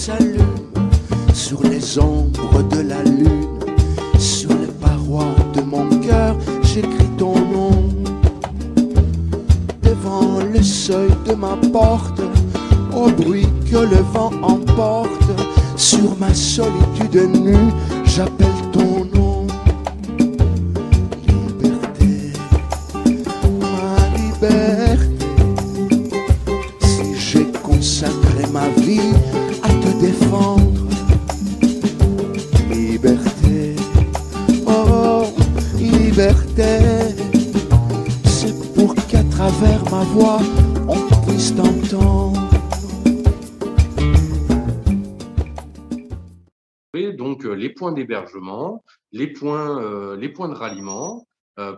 s'allume sur les ombres de la lune. Sur les parois de mon cœur, j'écris ton nom. Devant le seuil de ma porte, au bruit que le vent emporte, sur ma solitude nue, j'appelle ton nom. Liberté, ma liberté. Si j'ai consacré ma vie à te défendre, liberté, oh liberté. C'est pour qu'à travers ma voix, on puisse t'entendre. Donc les points d'hébergement, les points de ralliement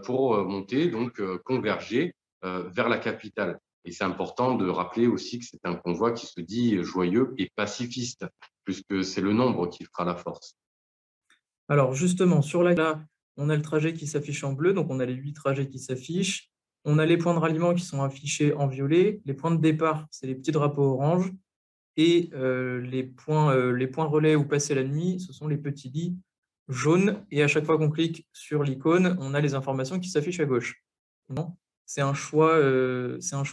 pour monter, donc converger vers la capitale. Et c'est important de rappeler aussi que c'est un convoi qui se dit joyeux et pacifiste, puisque c'est le nombre qui fera la force. Alors justement, sur là, on a le trajet qui s'affiche en bleu, donc on a les 8 trajets qui s'affichent. On a les points de ralliement qui sont affichés en violet. Les points de départ, c'est les petits drapeaux orange. Et les points relais où passer la nuit, ce sont les petits lits jaunes. Et à chaque fois qu'on clique sur l'icône, on a les informations qui s'affichent à gauche. C'est un choix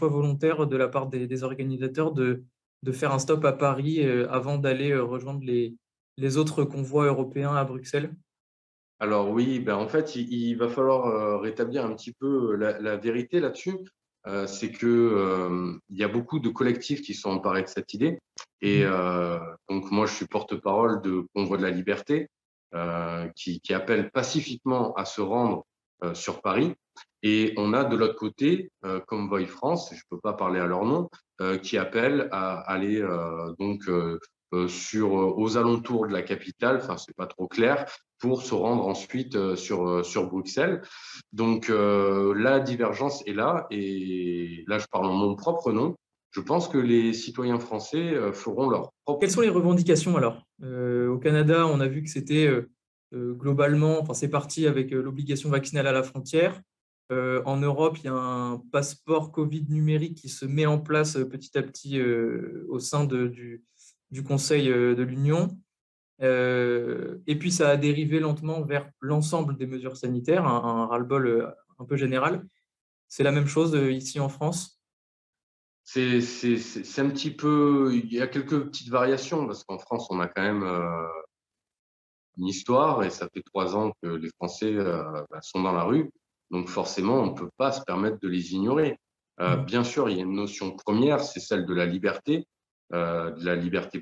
volontaire de la part des organisateurs de faire un stop à Paris avant d'aller rejoindre les autres convois européens à Bruxelles. Alors oui, ben en fait, il va falloir rétablir un petit peu la vérité là-dessus. C'est que il y a beaucoup de collectifs qui sont emparés de cette idée. Et donc moi, je suis porte-parole de Convoi de la Liberté, qui appelle pacifiquement à se rendre sur Paris. Et on a de l'autre côté Convoy France, je peux pas parler à leur nom, qui appelle à aller aux alentours de la capitale. Enfin, c'est pas trop clair, pour se rendre ensuite sur Bruxelles. Donc la divergence est là, et là je parle en mon propre nom. Je pense que les citoyens français feront leur propre... Quelles sont les revendications alors? Au Canada, on a vu que c'était globalement, enfin c'est parti avec l'obligation vaccinale à la frontière. En Europe, il y a un passeport Covid numérique qui se met en place petit à petit au sein du Conseil de l'Union. Et puis, ça a dérivé lentement vers l'ensemble des mesures sanitaires, un ras-le-bol un peu général. C'est la même chose ici en France? C'est un petit peu... Il y a quelques petites variations, parce qu'en France, on a quand même une histoire, et ça fait 3 ans que les Français sont dans la rue. Donc forcément, on ne peut pas se permettre de les ignorer. Bien sûr, il y a une notion première, c'est celle de la liberté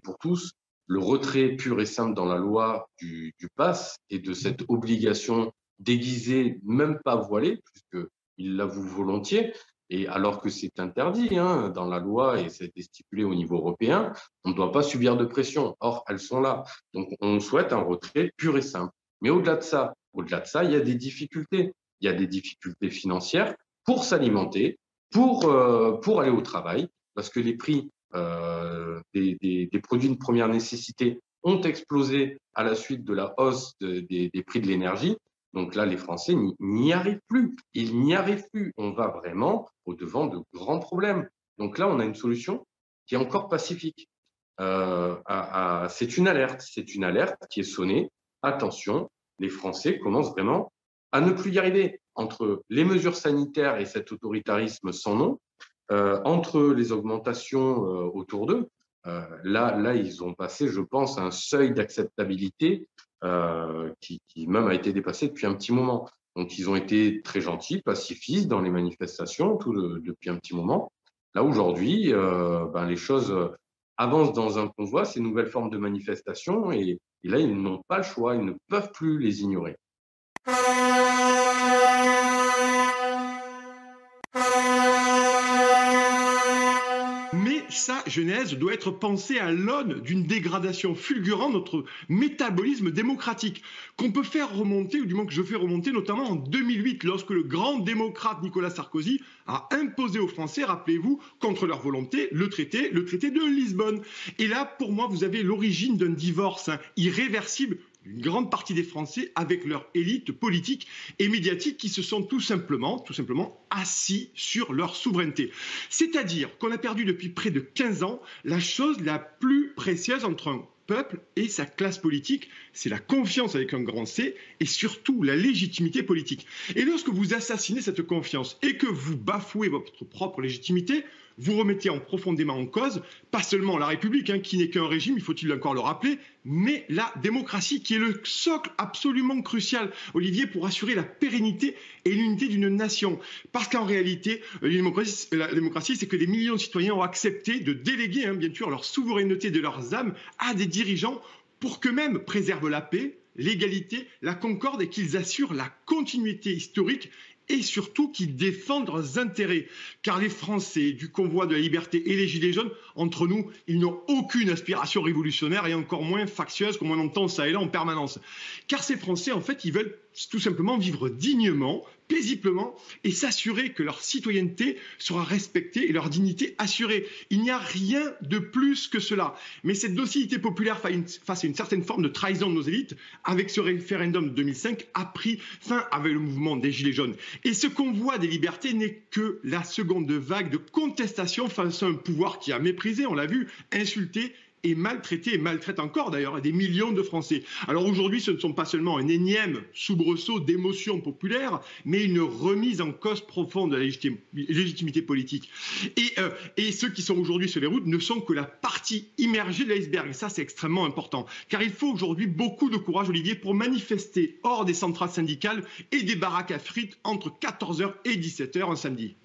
pour tous. Le retrait pur et simple dans la loi du pass et de cette obligation déguisée, même pas voilée, puisqu'il l'avoue volontiers, et alors que c'est interdit dans la loi et ça a été stipulé au niveau européen, on ne doit pas subir de pression. Or, elles sont là. Donc, on souhaite un retrait pur et simple. Mais au-delà de ça, il y a des difficultés. Il y a des difficultés financières pour s'alimenter, pour aller au travail, parce que les prix des produits de première nécessité ont explosé à la suite de la hausse des prix de l'énergie. Donc là, les Français n'y arrivent plus. Ils n'y arrivent plus. On va vraiment au-devant de grands problèmes. Donc là, on a une solution qui est encore pacifique. C'est une alerte qui est sonnée. Attention, les Français commencent vraiment à ne plus y arriver. Entre les mesures sanitaires et cet autoritarisme sans nom, entre les augmentations autour d'eux, là, ils ont passé, je pense, un seuil d'acceptabilité qui même a été dépassé depuis un petit moment. Donc, ils ont été très gentils, pacifistes dans les manifestations depuis un petit moment. Là, aujourd'hui, les choses avancent dans un convoi, ces nouvelles formes de manifestation, et là, ils n'ont pas le choix, ils ne peuvent plus les ignorer. Mais sa genèse doit être pensée à l'aune d'une dégradation fulgurante de notre métabolisme démocratique, qu'on peut faire remonter, ou du moins que je fais remonter, notamment en 2008, lorsque le grand démocrate Nicolas Sarkozy a imposé aux Français, rappelez-vous, contre leur volonté, le traité de Lisbonne. Et là, pour moi, vous avez l'origine d'un divorce irréversible d'une grande partie des Français avec leur élite politique et médiatique qui se sont tout simplement assis sur leur souveraineté. C'est-à-dire qu'on a perdu depuis près de 15 ans la chose la plus précieuse entre un peuple et sa classe politique, c'est la confiance avec un grand C et surtout la légitimité politique. Et lorsque vous assassinez cette confiance et que vous bafouez votre propre légitimité, vous remettez profondément en cause, pas seulement la République, qui n'est qu'un régime, il faut-il encore le rappeler, mais la démocratie, qui est le socle absolument crucial, Olivier, pour assurer la pérennité et l'unité d'une nation. Parce qu'en réalité, la démocratie, c'est que des millions de citoyens ont accepté de déléguer, bien sûr, leur souveraineté de leurs âmes à des dirigeants pour qu'eux-mêmes préservent la paix, l'égalité, la concorde et qu'ils assurent la continuité historique et surtout qu'ils défendent leurs intérêts. Car les Français du convoi de la liberté et les Gilets jaunes, entre nous, ils n'ont aucune aspiration révolutionnaire et encore moins factieuse comme on entend ça et là en permanence. Car ces Français, en fait, ils veulent tout simplement vivre dignement, paisiblement et s'assurer que leur citoyenneté sera respectée et leur dignité assurée. Il n'y a rien de plus que cela. Mais cette docilité populaire face à une certaine forme de trahison de nos élites, avec ce référendum de 2005, a pris fin avec le mouvement des Gilets jaunes. Et ce convoi des libertés n'est que la seconde vague de contestation face à un pouvoir qui a méprisé, on l'a vu, insulté, et maltraité, et maltraite encore d'ailleurs, des millions de Français. Alors aujourd'hui, ce ne sont pas seulement un énième soubresaut d'émotions populaires, mais une remise en cause profonde de la légitimité politique. Et ceux qui sont aujourd'hui sur les routes ne sont que la partie immergée de l'iceberg. Et ça, c'est extrêmement important. Car il faut aujourd'hui beaucoup de courage, Olivier, pour manifester hors des centrales syndicales et des baraques à frites entre 14h et 17h un samedi.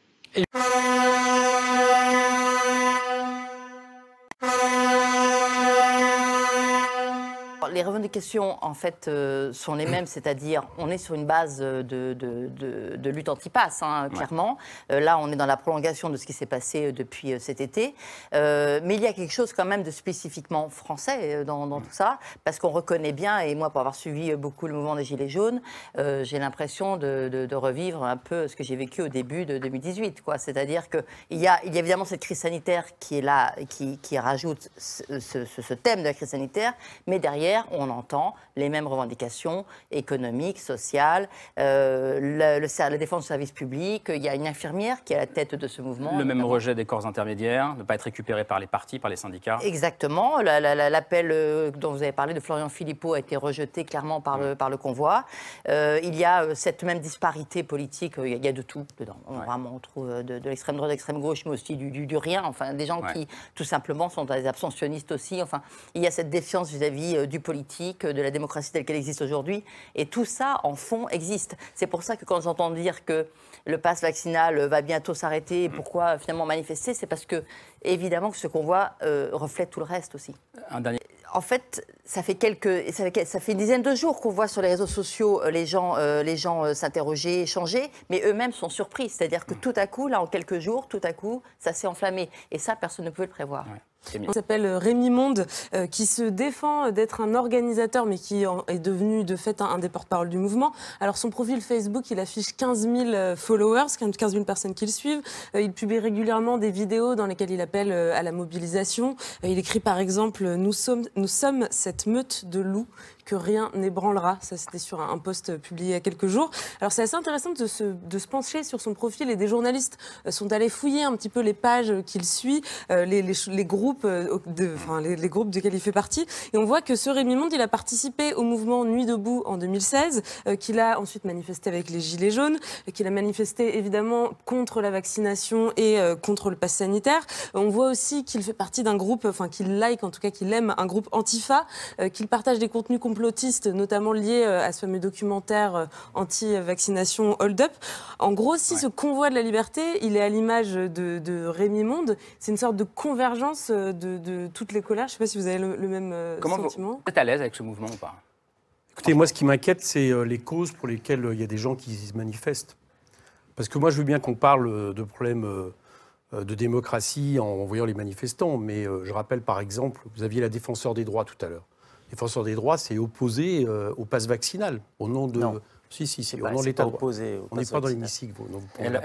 Les revendications, en fait, sont les mêmes, c'est-à-dire on est sur une base de lutte anti-pass, clairement. Là, on est dans la prolongation de ce qui s'est passé depuis cet été. Mais il y a quelque chose quand même de spécifiquement français dans tout ça, parce qu'on reconnaît bien, et moi, pour avoir suivi beaucoup le mouvement des Gilets jaunes, j'ai l'impression de revivre un peu ce que j'ai vécu au début de 2018. C'est-à-dire qu'il y a évidemment cette crise sanitaire qui est là, qui rajoute ce thème de la crise sanitaire, mais derrière, on entend les mêmes revendications économiques, sociales, la défense du service public. Il y a une infirmière qui est à la tête de ce mouvement. Le même rejet des corps intermédiaires, ne pas être récupéré par les partis, par les syndicats. Exactement. L'appel dont vous avez parlé de Florian Philippot a été rejeté clairement par le convoi. Il y a cette même disparité politique, il y a de tout dedans. Vraiment, on trouve de l'extrême droite, de l'extrême gauche, mais aussi du rien. Enfin, des gens qui, tout simplement, sont des abstentionnistes aussi. Enfin, il y a cette défiance vis-à-vis du politique, de la démocratie telle qu'elle existe aujourd'hui. Et tout ça, en fond, existe. C'est pour ça que quand j'entends dire que le pass vaccinal va bientôt s'arrêter, pourquoi finalement manifester, c'est parce que, évidemment, que ce qu'on voit reflète tout le reste aussi. Un dernier... En fait, ça fait une dizaine de jours qu'on voit sur les réseaux sociaux les gens s'interroger, échanger, mais eux-mêmes sont surpris. C'est-à-dire que tout à coup, là, en quelques jours, tout à coup, ça s'est enflammé. Et ça, personne ne pouvait le prévoir. Ouais. Il s'appelle Rémi Monde, qui se défend d'être un organisateur, mais qui est devenu de fait un des porte-parole du mouvement. Alors son profil Facebook, il affiche 15 000 followers, 15 000 personnes qui le suivent. Il publie régulièrement des vidéos dans lesquelles il appelle à la mobilisation. Il écrit par exemple « Nous sommes cette meute de loups que rien n'ébranlera ». Ça, c'était sur un post publié il y a quelques jours. Alors c'est assez intéressant de se pencher sur son profil, et des journalistes sont allés fouiller un petit peu les pages qu'il suit, les groupes les groupes desquels il fait partie. Et on voit que ce Rémi Monde, il a participé au mouvement Nuit debout en 2016, qu'il a ensuite manifesté avec les Gilets jaunes, qu'il a manifesté évidemment contre la vaccination et contre le pass sanitaire. On voit aussi qu'il fait partie d'un groupe, qu'il like, en tout cas qu'il aime un groupe Antifa, qu'il partage des contenus complotistes, notamment liés à ce fameux documentaire anti-vaccination Hold Up. En gros, si ce convoi de la liberté, il est à l'image de Rémi Monde, c'est une sorte de convergence de toutes les colères. Je ne sais pas si vous avez le même sentiment. Vous êtes à l'aise avec ce mouvement ou pas? Écoutez, moi, ce qui m'inquiète, c'est les causes pour lesquelles il y a des gens qui se manifestent. Parce que moi, je veux bien qu'on parle de problèmes de démocratie en voyant les manifestants, mais je rappelle, par exemple, vous aviez la défenseur des droits tout à l'heure. La défenseur des droits s'est opposée au pass vaccinal, au nom de Si, on est dans l'état de droit. On n'est pas dans l'hémicycle. Elle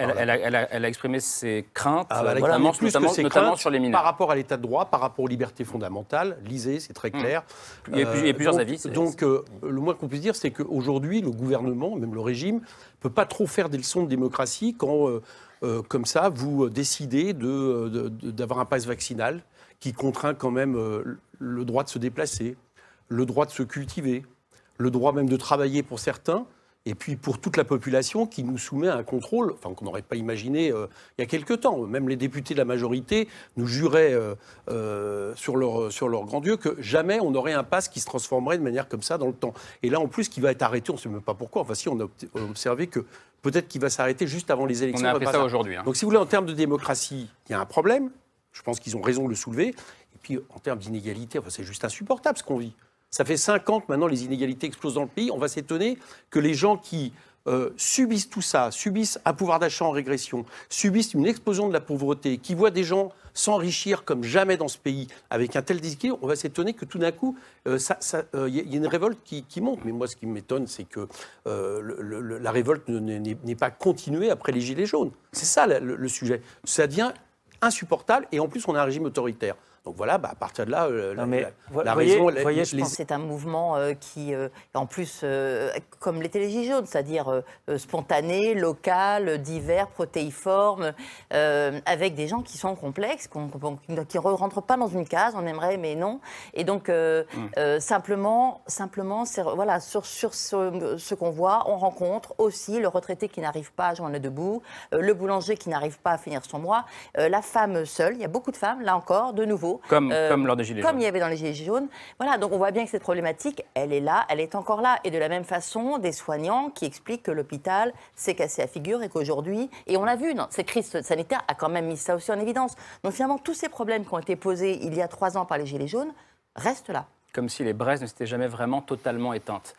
a exprimé ses craintes, notamment sur les mineurs. Par rapport à l'état de droit, par rapport aux libertés fondamentales, lisez, c'est très clair. Il y a plusieurs avis. Donc, le moins qu'on puisse dire, c'est qu'aujourd'hui, le gouvernement, même le régime, ne peut pas trop faire des leçons de démocratie quand, comme ça, vous décidez d'avoir un pass vaccinal qui contraint quand même le droit de se déplacer, le droit de se cultiver, le droit même de travailler pour certains. Et puis pour toute la population qui nous soumet à un contrôle, enfin qu'on n'aurait pas imaginé il y a quelque temps. Même les députés de la majorité nous juraient sur leur grand Dieu que jamais on aurait un pass qui se transformerait de manière comme ça dans le temps. Et là en plus qui va être arrêté, on ne sait même pas pourquoi. Enfin si, on a observé que peut-être qu'il va s'arrêter juste avant les élections. On a appris ça aujourd'hui. Donc si vous voulez, en termes de démocratie, il y a un problème. Je pense qu'ils ont raison de le soulever. Et puis en termes d'inégalité, enfin, c'est juste insupportable ce qu'on vit. Ça fait 5 ans que maintenant les inégalités explosent dans le pays. On va s'étonner que les gens qui subissent tout ça, subissent un pouvoir d'achat en régression, subissent une explosion de la pauvreté, qui voient des gens s'enrichir comme jamais dans ce pays avec un tel déséquilibre, on va s'étonner que tout d'un coup, y a une révolte qui monte. Mais moi, ce qui m'étonne, c'est que la révolte n'est pas continuée après les Gilets jaunes. C'est ça le sujet. Ça devient insupportable et en plus, on a un régime autoritaire. Donc voilà, à partir de là, la raison... Je pense que c'est un mouvement qui, en plus, comme l'était les Gilets jaunes, c'est-à-dire spontané, local, divers, protéiforme, avec des gens qui sont complexes, qui ne rentrent pas dans une case, on aimerait, mais non. Et donc, simplement voilà, sur ce qu'on voit, on rencontre aussi le retraité qui n'arrive pas à joindre debout, le boulanger qui n'arrive pas à finir son mois, la femme seule, il y a beaucoup de femmes, là encore, de nouveau, comme lors des Gilets jaunes. Comme il y avait dans les Gilets jaunes. Voilà, donc on voit bien que cette problématique, elle est là, elle est encore là. Et de la même façon, des soignants qui expliquent que l'hôpital s'est cassé la figure et qu'aujourd'hui, et on l'a vu, cette crise sanitaire a quand même mis ça aussi en évidence. Donc finalement, tous ces problèmes qui ont été posés il y a 3 ans par les Gilets jaunes restent là. Comme si les braises ne s'étaient jamais vraiment totalement éteintes.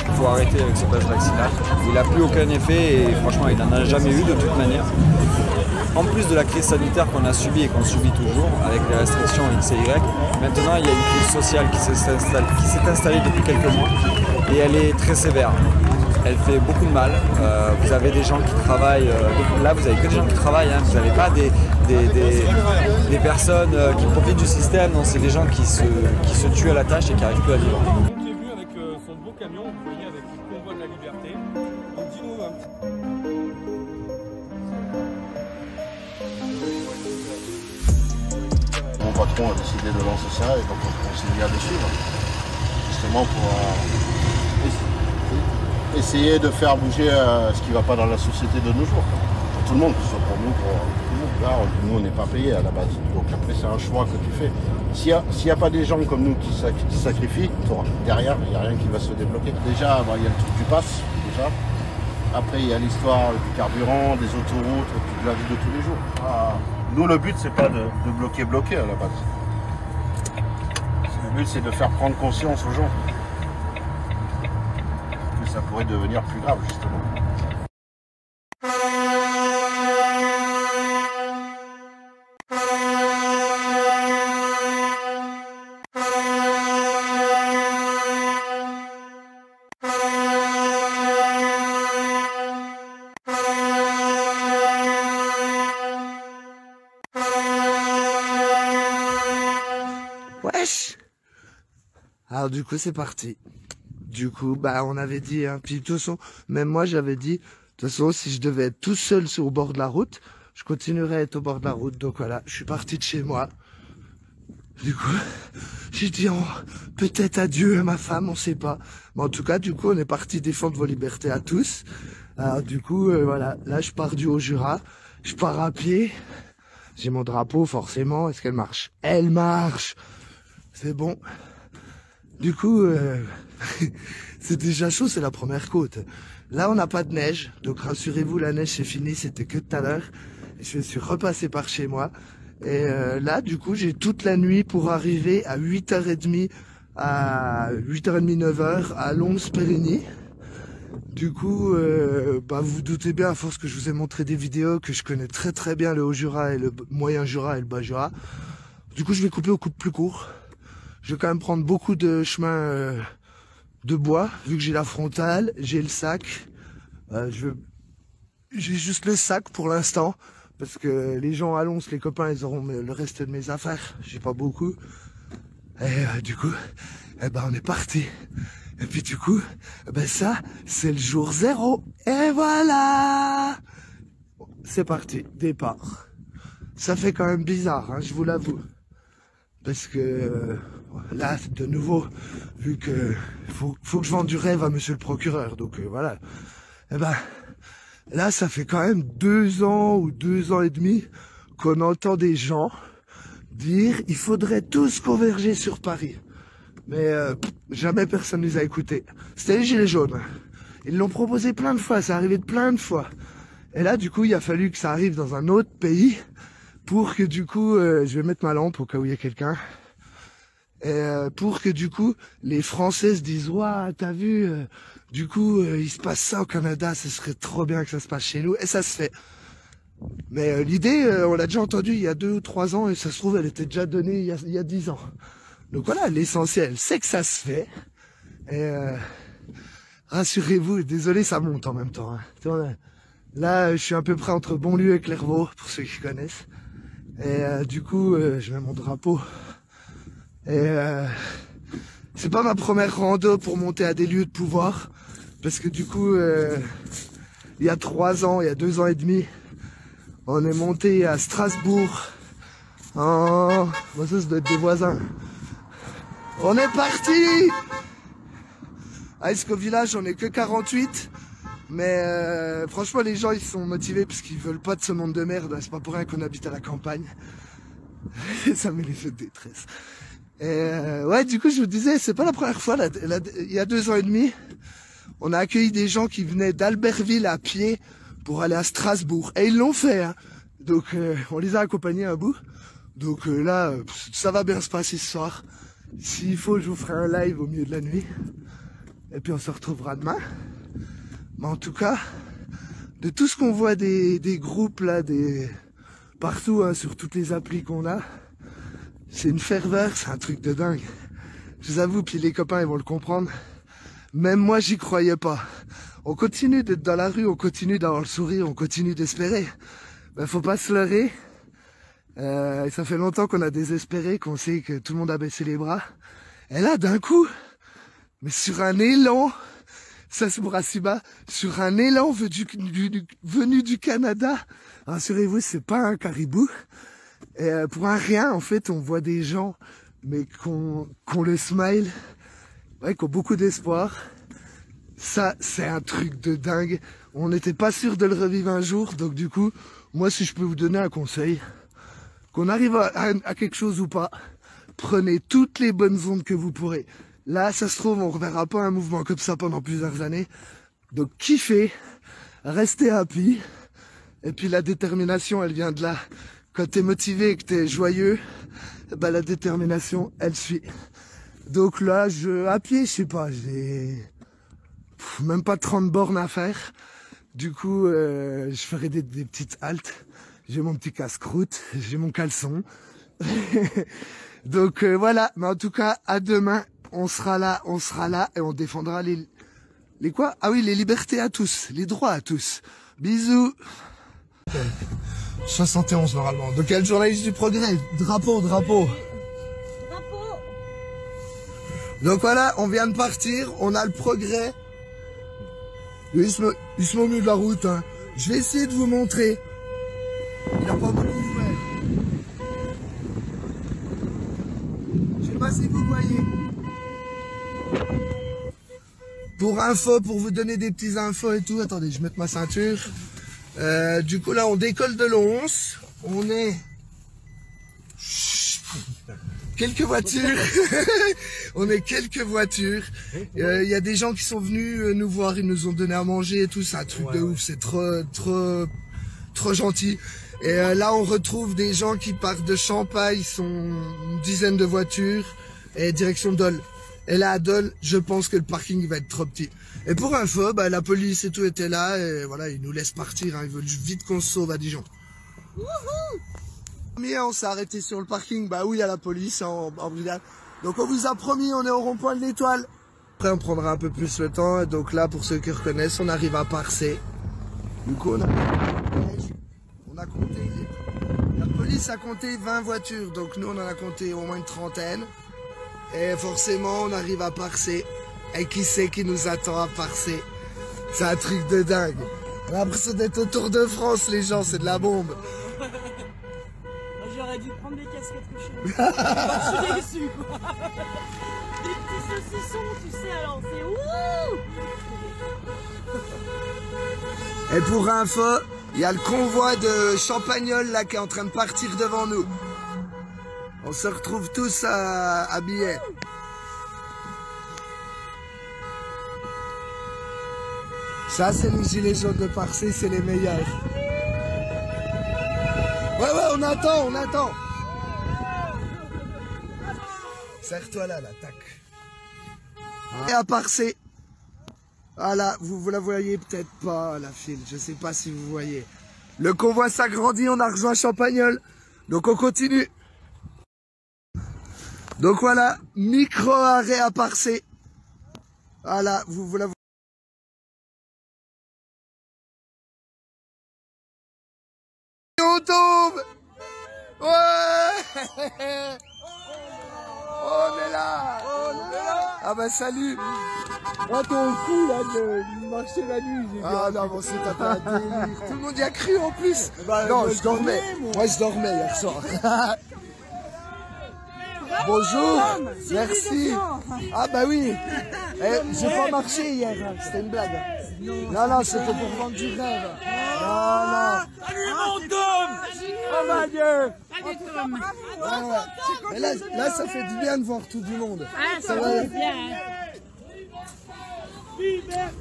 Il faut arrêter avec ce pass vaccinal. Il n'a plus aucun effet et franchement il n'en a jamais eu de toute manière. En plus de la crise sanitaire qu'on a subie et qu'on subit toujours avec les restrictions X et Y, maintenant il y a une crise sociale qui s'est installée depuis quelques mois et elle est très sévère. Elle fait beaucoup de mal. Vous avez des gens qui travaillent, là vous n'avez que des gens qui travaillent, hein. Vous n'avez pas des personnes qui profitent du système, non, c'est des gens qui se tuent à la tâche et qui n'arrivent plus à vivre. Son beau camion, vous voyez, avec le convoi de la liberté. Donc dis-nous un petit peu. Mon patron a décidé de lancer ça et donc on continue à le suivre. Justement pour essayer de faire bouger ce qui ne va pas dans la société de nos jours. Pour tout le monde, que ce soit pour nous, pour tout le monde. Là, nous, on n'est pas payés à la base. Donc après, c'est un choix que tu fais. S'il n'y a pas des gens comme nous qui sacrifient, derrière, il n'y a rien qui va se débloquer. Déjà, il y a le truc du pass, déjà. Après, il y a l'histoire du carburant, des autoroutes, et puis de la vie de tous les jours. Nous, le but, c'est pas de bloquer à la base. Le but, c'est de faire prendre conscience aux gens que ça pourrait devenir plus grave, justement. Wesh. Alors du coup c'est parti. Du coup on avait dit, hein, puis de toute façon, même moi j'avais dit, de toute façon si je devais être tout seul au bord de la route, je continuerais à être au bord de la route. Donc voilà, je suis parti de chez moi. Du coup, j'ai dit peut-être adieu à ma femme, on sait pas. Mais en tout cas, du coup, on est parti défendre vos libertés à tous. Alors du coup, voilà, là je pars du Haut-Jura, je pars à pied. J'ai mon drapeau, forcément. Est-ce qu'elle marche? Elle marche. C'est bon. Du coup, c'est déjà chaud, c'est la première côte. Là, on n'a pas de neige. Donc, rassurez-vous, la neige, c'est fini. C'était que tout à l'heure. Je suis repassé par chez moi. Et là, du coup, j'ai toute la nuit pour arriver à 8h30, à 8h30, 9h, à Lons-Périgny. Du coup, vous vous doutez bien, à force que je vous ai montré des vidéos, que je connais très très bien le Haut-Jura et le Moyen-Jura et le Bas-Jura. Du coup, je vais couper au plus court. Je vais quand même prendre beaucoup de chemin de bois, vu que j'ai la frontale, j'ai le sac. J'ai juste le sac pour l'instant, parce que les gens à Lons, les copains, ils auront le reste de mes affaires. J'ai pas beaucoup. Et du coup, on est parti. Et puis du coup, ça, c'est le jour 0. Et voilà! C'est parti, départ. Ça fait quand même bizarre, hein, je vous l'avoue. Parce que là, de nouveau, vu que faut que je vende du rêve à monsieur le procureur. Donc voilà. Là, ça fait quand même 2 ans ou 2 ans et demi qu'on entend des gens dire il faudrait tous converger sur Paris. Mais jamais personne ne les a écoutés. C'était les Gilets jaunes. Ils l'ont proposé plein de fois, ça arrivait de plein de fois. Et là, du coup, il a fallu que ça arrive dans un autre pays pour que du coup, je vais mettre ma lampe au cas où il y a quelqu'un. Et pour que du coup, les Français se disent « Ouah, t'as vu, du coup, il se passe ça au Canada, ce serait trop bien que ça se passe chez nous. » Et ça se fait. Mais l'idée, on l'a déjà entendue il y a 2 ou 3 ans et ça se trouve, elle était déjà donnée il y a 10 ans. Donc voilà, l'essentiel, c'est que ça se fait. Et rassurez-vous, désolé, ça monte en même temps. Hein. Là, je suis à peu près entre Bonlieu et Clairvaux, pour ceux qui connaissent. Et du coup, je mets mon drapeau. Et c'est pas ma première rando pour monter à des lieux de pouvoir. Parce que du coup, il y a 3 ans, il y a 2 ans et demi, on est monté à Strasbourg. Bon, ça doit être des voisins. On est parti! Est-ce qu'au village, on est que 48? Mais franchement, les gens, ils sont motivés parce qu'ils veulent pas de ce monde de merde. C'est pas pour rien qu'on habite à la campagne. Ça met les feux de détresse. Et ouais, du coup, je vous disais, c'est pas la première fois. Il y a 2 ans et demi, on a accueilli des gens qui venaient d'Albertville à pied pour aller à Strasbourg. Et ils l'ont fait. Hein. Donc, on les a accompagnés à bout. Donc là, ça va bien se passer ce soir. S'il faut, je vous ferai un live au milieu de la nuit. Et puis on se retrouvera demain. Mais en tout cas, de tout ce qu'on voit des groupes là, partout, hein, sur toutes les applis qu'on a, c'est une ferveur, c'est un truc de dingue. Je vous avoue, puis les copains ils vont le comprendre. Même moi j'y croyais pas. On continue d'être dans la rue, on continue d'avoir le sourire, on continue d'espérer. Ben faut pas se leurrer. Ça fait longtemps qu'on a désespéré, qu'on sait que tout le monde a baissé les bras. Et là, d'un coup, mais sur un élan, ça se brassiba, sur un élan venu du Canada, rassurez-vous, c'est pas un caribou. Et pour un rien, en fait, on voit des gens, mais qu'on le smile, ouais, qui ont beaucoup d'espoir. Ça, c'est un truc de dingue. On n'était pas sûr de le revivre un jour, donc du coup, moi, si je peux vous donner un conseil, qu'on arrive à quelque chose ou pas, prenez toutes les bonnes ondes que vous pourrez. Là, ça se trouve, on ne reverra pas un mouvement comme ça pendant plusieurs années. Donc, kiffez, restez happy. Et puis, la détermination, elle vient de là. Quand tu es motivé et que tu es joyeux, bah, la détermination, elle suit. Donc là, à pied, je sais pas, j'ai même pas 30 bornes à faire. Du coup, je ferai des petites haltes. J'ai mon petit casse-croûte, j'ai mon caleçon. Donc voilà, mais en tout cas, à demain, on sera là et on défendra les quoi? Ah oui, les libertés à tous, les droits à tous. Bisous. 71 normalement. Donc il y a le journaliste du Progrès. Drapeau. Donc voilà, on vient de partir, on a le Progrès. Il se met au milieu de la route. Hein. Je vais essayer de vous montrer. Il n'a pas beaucoup ouvert. Je sais pas si vous voyez. Pour info, pour vous donner des petits infos et tout. Attendez, je vais mettre ma ceinture. Du coup là, on décolle de Lons. On est... quelques voitures. On est quelques voitures. Il y a des gens qui sont venus nous voir. Ils nous ont donné à manger et tout. C'est un truc de ouf. C'est trop gentil. Et là, on retrouve des gens qui partent de Champagne, ils sont une dizaine de voitures, et direction Dole. Et là, à Dole, je pense que le parking va être trop petit. Et pour info, bah, la police et tout était là, et voilà, ils nous laissent partir, hein, ils veulent vite qu'on se sauve à Dijon. Wouhou! On s'est arrêté sur le parking, bah oui, il y a la police en brigade. Donc on vous a promis, on est au rond-point de l'Étoile. Après on prendra un peu plus le temps, donc là pour ceux qui reconnaissent, on arrive à Parcé. Du coup on a compté, la police a compté 20 voitures, donc nous on en a compté au moins une trentaine. Et forcément on arrive à Parcé. Et qui c'est qui nous attend à Parcé? C'est un truc de dingue. On a l'impression d'être au Tour de France les gens, c'est de la bombe. J'aurais dû prendre des casquettes que je suis déçu quoi. Des petits saucissons, tu sais, alors c'est ouh. Et pour info, il y a le convoi de Champagnole là qui est en train de partir devant nous. On se retrouve tous à Billet. Ça c'est les gilets jaunes de Parcé, c'est les meilleurs. Ouais, on attend. Serre-toi là, tac. Et à Parcé. Voilà, vous la voyez peut-être pas, la file, je sais pas si vous voyez. Le convoi s'agrandit, on a rejoint Champagnole. Donc on continue. Donc voilà, micro-arrêt à Parcé. Voilà, vous la voyez. On tombe! Ouais! On est là! Ah bah salut! Moi ton coup là de marcher la nuit, j'ai Ah non, bon c'est tapé un délire. Tout le monde y a cru en plus! Non, je dormais. Moi je dormais hier soir. Bonjour! Merci! Ah bah oui! J'ai pas marché hier, c'était une blague. Non, c'était pour vendre du rêve. Non. Salut mon Tom! Oh mon Dieu! Mais là, ça fait du bien de voir tout du monde. Ça va bien.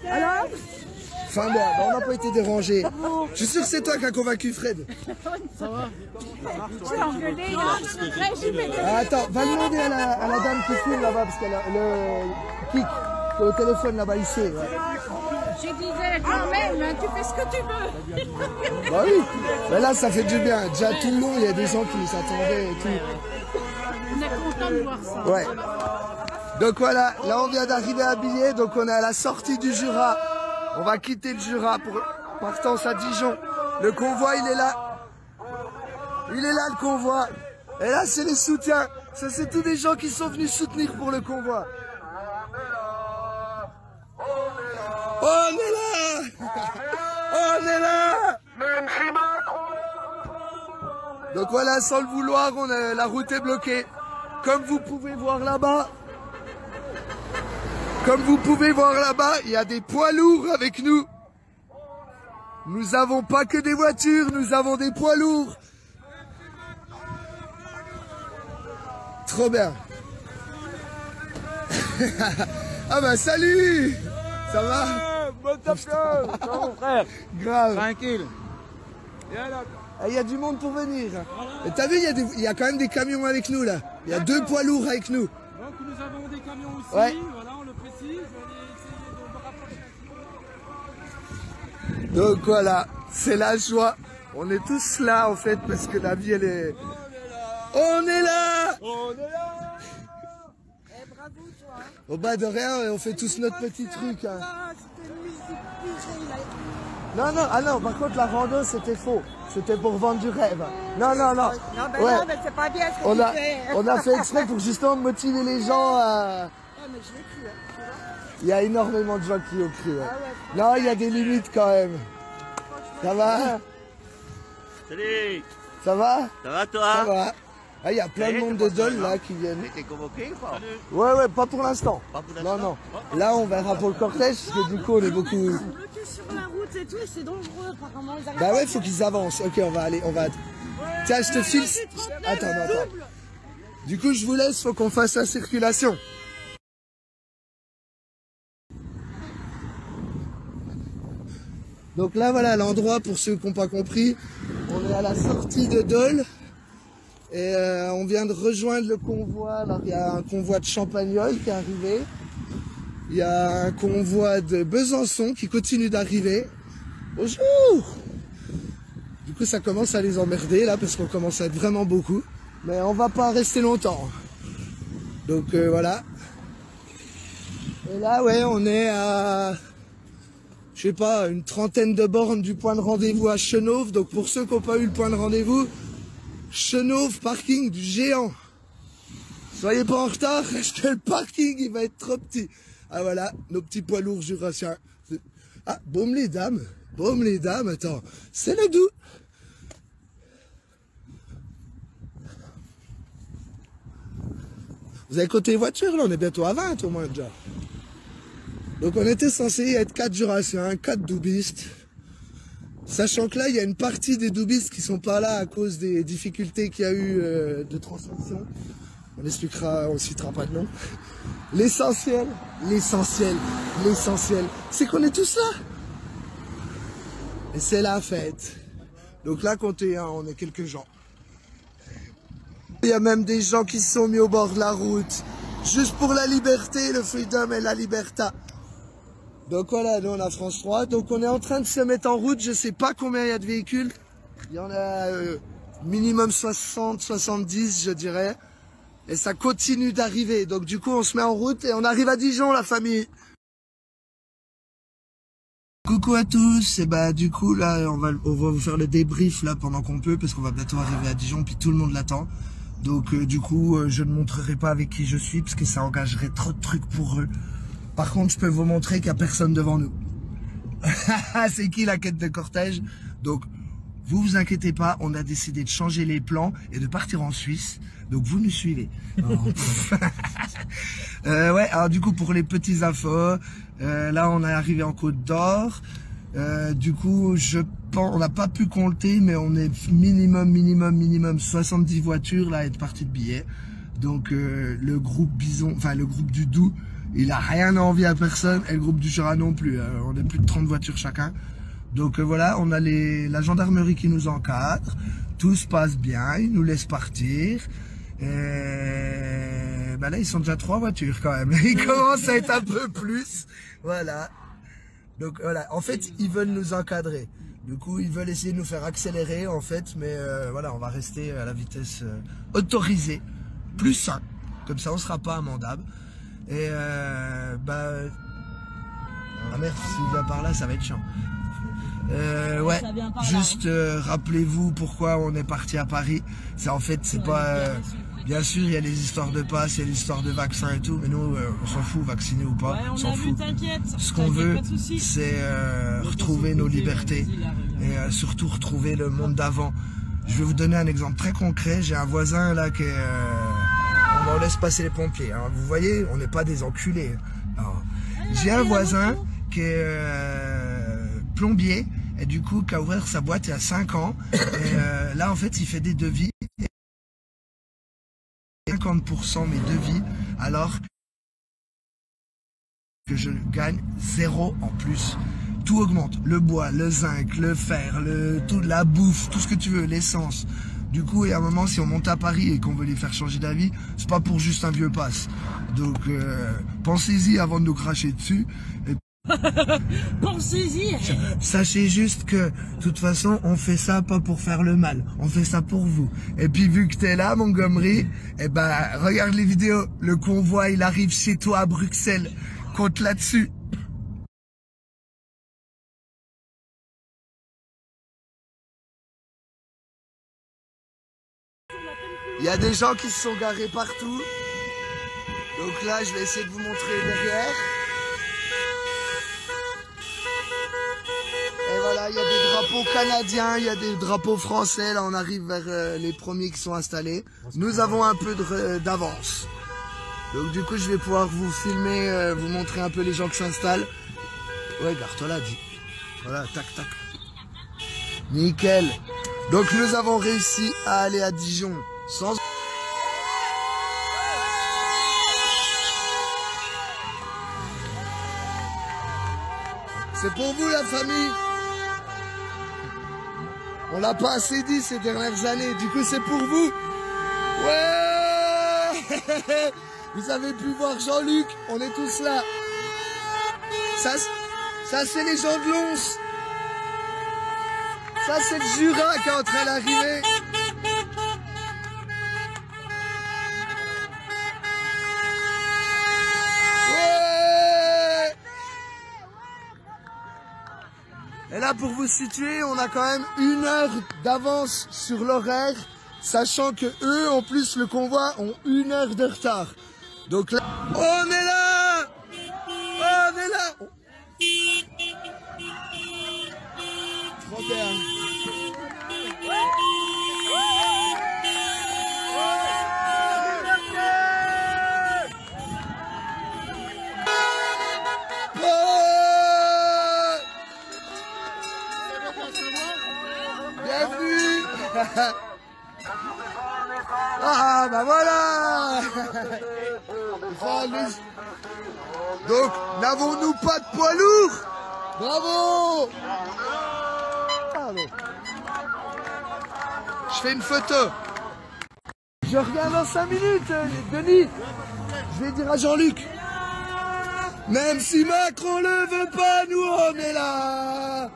Alors? Enfin bon, on n'a pas été dérangé. Je suis sûr que c'est toi qui as convaincu Fred. Ça va? Tu l'as engueulé là? Attends, va demander à la dame qui filme là-bas, parce qu'elle a le kick, le téléphone là-bas ici. Ouais. Je disais quand même, tu fais ce que tu veux. Bah oui, mais là ça fait du bien. Déjà tout le monde, il y a des gens qui s'attendaient et tout. On est content de voir ça. Ouais. Donc voilà, là on vient d'arriver à Billet, donc on est à la sortie du Jura. On va quitter le Jura pour partance à Dijon. Le convoi il est là. Il est là le convoi. Et là c'est les soutiens. Ça c'est tous des gens qui sont venus soutenir pour le convoi. On est là! On est là! Donc voilà, sans le vouloir, la route est bloquée. Comme vous pouvez voir là-bas, il y a des poids lourds avec nous. Nous n'avons pas que des voitures, nous avons des poids lourds. Trop bien. Ah bah salut! Ça va? Bon top, ça va mon frère? Grave. Tranquille. Il y a du monde pour venir. Et t'as vu, il y a quand même des camions avec nous là. Il y a 2 poids lourds avec nous. Donc nous avons des camions aussi, ouais. Voilà, on le précise. Je vais essayer de me rapprocher un petit peu. Donc voilà, c'est la joie. On est tous là en fait parce que la vie elle est... On est là! On est là! Bravo toi. Au bas de rien, on fait tous notre petit truc. Hein. Non, par contre la rando c'était faux. C'était pour vendre du rêve. Non. Non, non, mais c'est pas bien ce que tu fais. On a fait exprès pour justement motiver les gens à... mais je l'ai cru, tu vois. Il y a énormément de gens qui ont cru. Ouais. Non, il y a des limites quand même. Ça va? Salut! Ça va? Ça va toi? Ça va. Ah, il y a plein de monde de Dole là qui viennent. T'es convoqué ou pas? Ouais, pas pour l'instant. Non. Là, on verra pour le cortège parce que du coup, on est beaucoup. Ils sont bloqués sur la route et tout, et c'est dangereux apparemment. Bah ouais, faut qu'ils avancent. Ok, on va aller. Tiens, je te file. Attends. Du coup, je vous laisse, faut qu'on fasse la circulation. Donc là, voilà l'endroit pour ceux qui n'ont pas compris. On est à la sortie de Dole. Et on vient de rejoindre le convoi. Alors il y a un convoi de Champagnole qui est arrivé. Il y a un convoi de Besançon qui continue d'arriver. Bonjour! Du coup, ça commence à les emmerder, là, parce qu'on commence à être vraiment beaucoup. Mais on va pas rester longtemps. Donc, voilà. Et là, ouais, on est à... je sais pas, une trentaine de bornes du point de rendez-vous à Chenauve. Donc, pour ceux qui n'ont pas eu le point de rendez-vous, Chenauve, parking du géant. Soyez pas en retard, parce que le parking, il va être trop petit. Ah, voilà, nos petits poids lourds jurassiens. Ah, baume les dames, attends, c'est le doux. Vous avez côté voiture, là, on est bientôt à 20 au moins déjà. Donc on était censé être 4 jurassiens, 4 doubistes. Sachant que là, il y a une partie des doubistes qui sont pas là à cause des difficultés qu'il y a eu de transmission. On expliquera, on citera pas de nom. L'essentiel, c'est qu'on est tous là. Et c'est la fête. Donc là, comptez, hein, on est quelques gens. Il y a même des gens qui se sont mis au bord de la route. Juste pour la liberté, le freedom et la libertà. Donc voilà, nous on a France 3. Donc on est en train de se mettre en route. Je sais pas combien il y a de véhicules. Il y en a minimum 60, 70 je dirais. Et ça continue d'arriver. Donc du coup on se met en route et on arrive à Dijon la famille. Coucou à tous, et bah du coup là on va vous faire le débrief là pendant qu'on peut parce qu'on va bientôt arriver à Dijon puis tout le monde l'attend. Donc du coup je ne montrerai pas avec qui je suis parce que ça engagerait trop de trucs pour eux. Par contre je peux vous montrer qu'il n'y a personne devant nous. C'est qui la quête de cortège? Donc vous inquiétez pas, on a décidé de changer les plans et de partir en Suisse. Donc vous nous suivez. Ouais, alors du coup pour les petits infos, là on est arrivé en Côte d'Or. Du coup je pense, on n'a pas pu compter, mais on est minimum 70 voitures là à être parti de billets. Donc le groupe Bison, enfin le groupe du Doubs, il a rien à envier à personne et le groupe du Jura non plus. On est plus de 30 voitures chacun. Donc voilà, on a la gendarmerie qui nous encadre. Tout se passe bien, ils nous laissent partir. Bah là ils sont déjà 3 voitures quand même. Ils commencent à être un peu plus. Voilà. Donc voilà, en fait ils veulent nous encadrer. Du coup ils veulent essayer de nous faire accélérer en fait. Mais voilà, on va rester à la vitesse autorisée. Plus 5. Comme ça on sera pas amendable. Et bah... ah merde, s'il vient par là ça va être chiant. Ouais, juste rappelez-vous pourquoi on est parti à Paris. C'est en fait, c'est pas... bien sûr, il y a les histoires de passe, il y a les histoires de vaccins et tout, mais nous, on s'en fout, vacciné ou pas, on s'en fout. Ce qu'on veut, c'est retrouver nos libertés et surtout retrouver le monde d'avant. Je vais vous donner un exemple très concret. J'ai un voisin là qui est... on laisse passer les pompiers. Hein. Vous voyez, on n'est pas des enculés. J'ai un voisin qui est plombier. Et du coup, qui a ouvert sa boîte il y a 5 ans. Et là, en fait, il fait des devis. 50% mes devis, alors que je gagne 0 en plus. Tout augmente. Le bois, le zinc, le fer, tout, la bouffe, tout ce que tu veux, l'essence. Du coup, il y a un moment, si on monte à Paris et qu'on veut les faire changer d'avis, c'est pas pour juste un vieux pass. Donc, pensez-y avant de nous cracher dessus. Et pensez-y. Sachez juste que, de toute façon, on fait ça pas pour faire le mal. On fait ça pour vous. Et puis, vu que t'es là, Montgomery, eh ben, regarde les vidéos. Le convoi, il arrive chez toi à Bruxelles. Compte là-dessus. Il y a des gens qui se sont garés partout. Donc là, je vais essayer de vous montrer derrière. Et voilà, il y a des drapeaux canadiens, il y a des drapeaux français. Là, on arrive vers les premiers qui sont installés. Nous avons un peu d'avance. Donc du coup, je vais pouvoir vous filmer, vous montrer un peu les gens qui s'installent. Ouais, garde-toi là, dis. Voilà, tac, tac. Nickel. Donc nous avons réussi à aller à Dijon sans... C'est pour vous la famille. On l'a pas assez dit ces dernières années, du coup c'est pour vous. Ouais. Vous avez pu voir Jean-Luc, on est tous là. Ça c'est les gens de Lons. Ça, c'est le Jura qui est en train d'arriver. Ouais. Et là, pour vous situer, on a quand même 1 heure d'avance sur l'horaire, sachant que eux, en plus, le convoi, ont 1 heure de retard. Donc là, on est là! On est là! Trop bien. Bienvenue. Ah bah voilà. Donc, n'avons-nous pas de poids lourd? Bravo. Pardon. Je fais une photo. Je reviens dans 5 minutes, Denis. Je vais dire à Jean-Luc. Même si Macron le veut pas, nous on est là.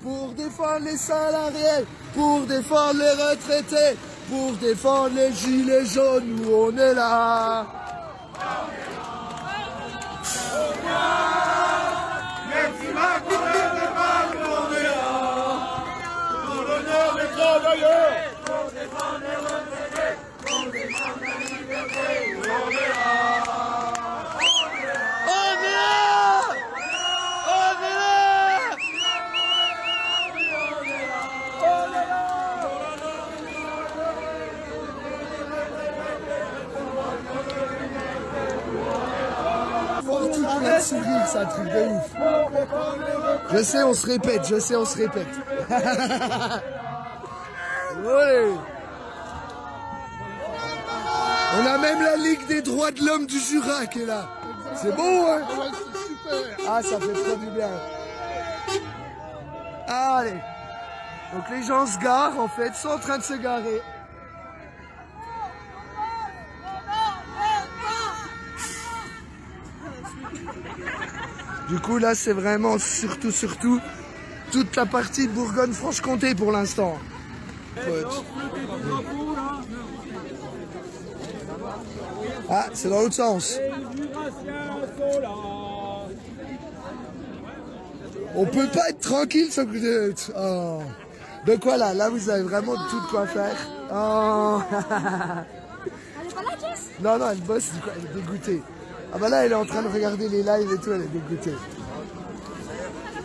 Pour défendre les salariés, pour défendre les retraités, pour défendre les gilets jaunes, nous on est là. Même si Macron le veut pas, nous on est là. Pour l'honneur des travailleurs, pour défendre les retraités, pour défendre la liberté, nous on est là. Sourire, c'est un truc de ouf. Je sais, on se répète, je sais, on se répète. Ouais. On a même la Ligue des droits de l'homme du Jura qui est là. C'est bon, hein? Ah, ça fait trop du bien. Allez. Donc les gens se garent, en fait, sont en train de se garer. Du coup, là, c'est vraiment surtout toute la partie de Bourgogne-Franche-Comté pour l'instant. Ah, c'est dans l'autre sens. On peut pas être tranquille sans que... Oh. Donc voilà, là, vous avez vraiment tout de quoi faire. Oh. Non, elle bosse, elle est dégoûtée. Ah bah là, elle est en train de regarder les lives et tout, elle est dégoûtée.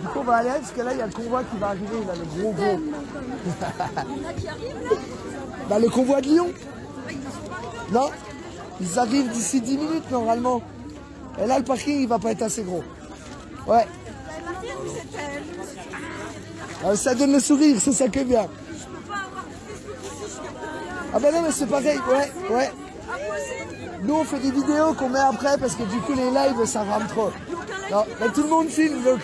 Du coup, on va aller parce que là, il y a le convoi qui va arriver, là, le gros. Bah, le convoi de Lyon. Non, ils arrivent d'ici 10 minutes, normalement. Et là, le parking, il va pas être assez gros. Ouais. Ça donne le sourire, c'est ça qui est bien. Ah bah non, mais c'est pareil, ouais. Nous, on fait des vidéos qu'on met après parce que du coup, les lives, ça rame trop. Non, mais tout le monde filme, donc.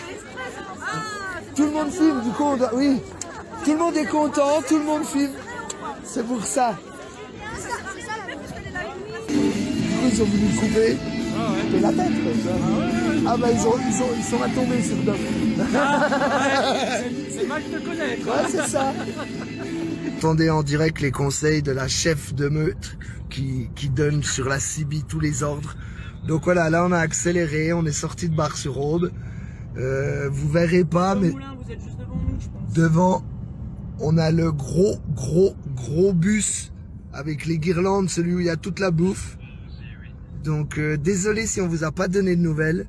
Tout le monde filme, du coup, on doit... Oui. Tout le monde est content, tout le monde filme. C'est pour ça. Du coup, ils ont voulu le couper. Et la tête, quoi. Ah bah, ils sont à tomber sur Doc. C'est mal de te connaître. Ouais, c'est ça. Attendez en direct les conseils de la chef de meute qui donne sur la CB tous les ordres. Donc voilà, là on a accéléré, on est sorti de Bar-sur-Aube. Vous verrez pas, mais devant, on a le gros bus avec les guirlandes, celui où il y a toute la bouffe. Donc désolé si on vous a pas donné de nouvelles.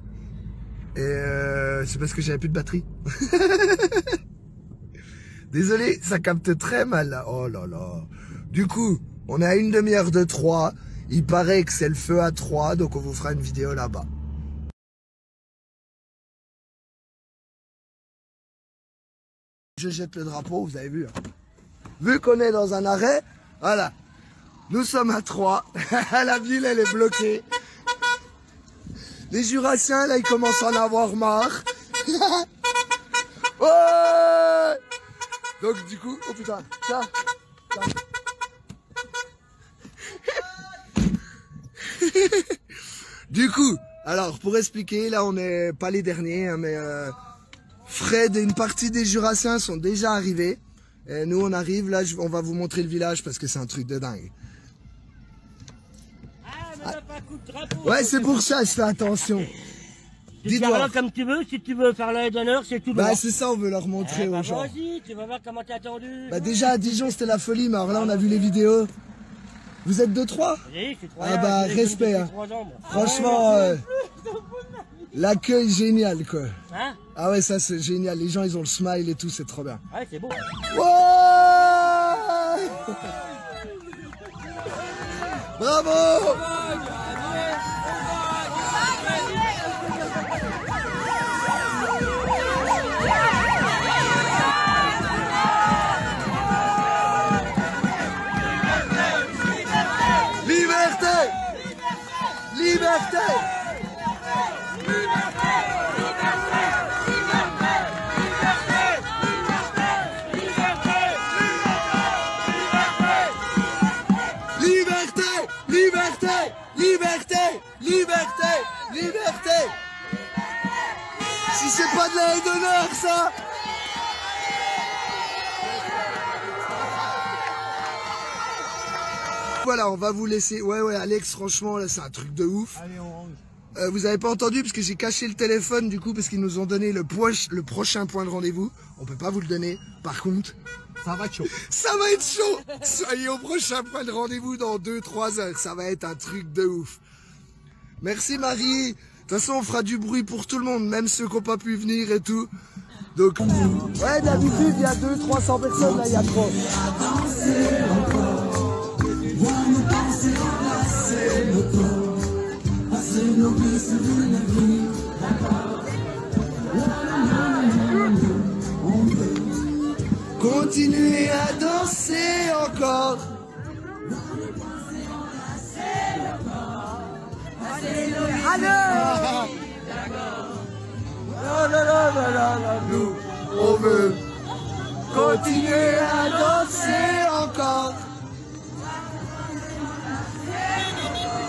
C'est parce que j'avais plus de batterie. Désolé, ça capte très mal là. Oh là là. Du coup, on est à 1 demi-heure de 3. Il paraît que c'est le feu à 3, donc on vous fera une vidéo là-bas. Je jette le drapeau, vous avez vu. Vu qu'on est dans un arrêt, voilà. Nous sommes à 3. La ville, elle est bloquée. Les Jurassiens, là, ils commencent à en avoir marre. Ouais. Donc, du coup, oh putain, ça. Du coup, alors, pour expliquer, là, on n'est pas les derniers, hein, mais Fred et une partie des Jurassiens sont déjà arrivés. Et nous, on arrive, là, on va vous montrer le village parce que c'est un truc de dingue. Ouais, c'est pour ça, je fais attention. Tu parles comme tu veux, si tu veux faire l'aide d'honneur, c'est tout droit. Bah c'est ça, on veut leur montrer aux gens. Vas-y, tu vas voir comment t'es attendu. Bah déjà à Dijon c'était la folie, mais alors là on a vu les vidéos. Vous êtes 2-3 ? Oui, c'est 3 Ah bah respect, hein. Franchement, l'accueil génial quoi. Hein? Ah ouais, ça c'est génial, les gens ils ont le smile et tout, c'est trop bien. Ouais, c'est beau. Ouais. Bravo. Liberté! Liberté! Liberté! Liberté! Liberté! Liberté! Si c'est pas de la haie d'honneur, ça! Voilà, on va vous laisser. Ouais, Alex, franchement, là, c'est un truc de ouf. Allez, on range. Vous avez pas entendu parce que j'ai caché le téléphone du coup parce qu'ils nous ont donné le prochain point de rendez-vous. On peut pas vous le donner. Par contre, ça va être chaud. Ça va être chaud. Soyez au prochain point de rendez-vous dans 2-3 heures. Ça va être un truc de ouf. Merci Marie. De toute façon, on fera du bruit pour tout le monde, même ceux qui n'ont pas pu venir et tout. Donc, ouais, d'habitude, il y a 200-300 personnes, là, il y a trop. Continuez à danser encore. Allez! Nous, on veut continuer à danser encore.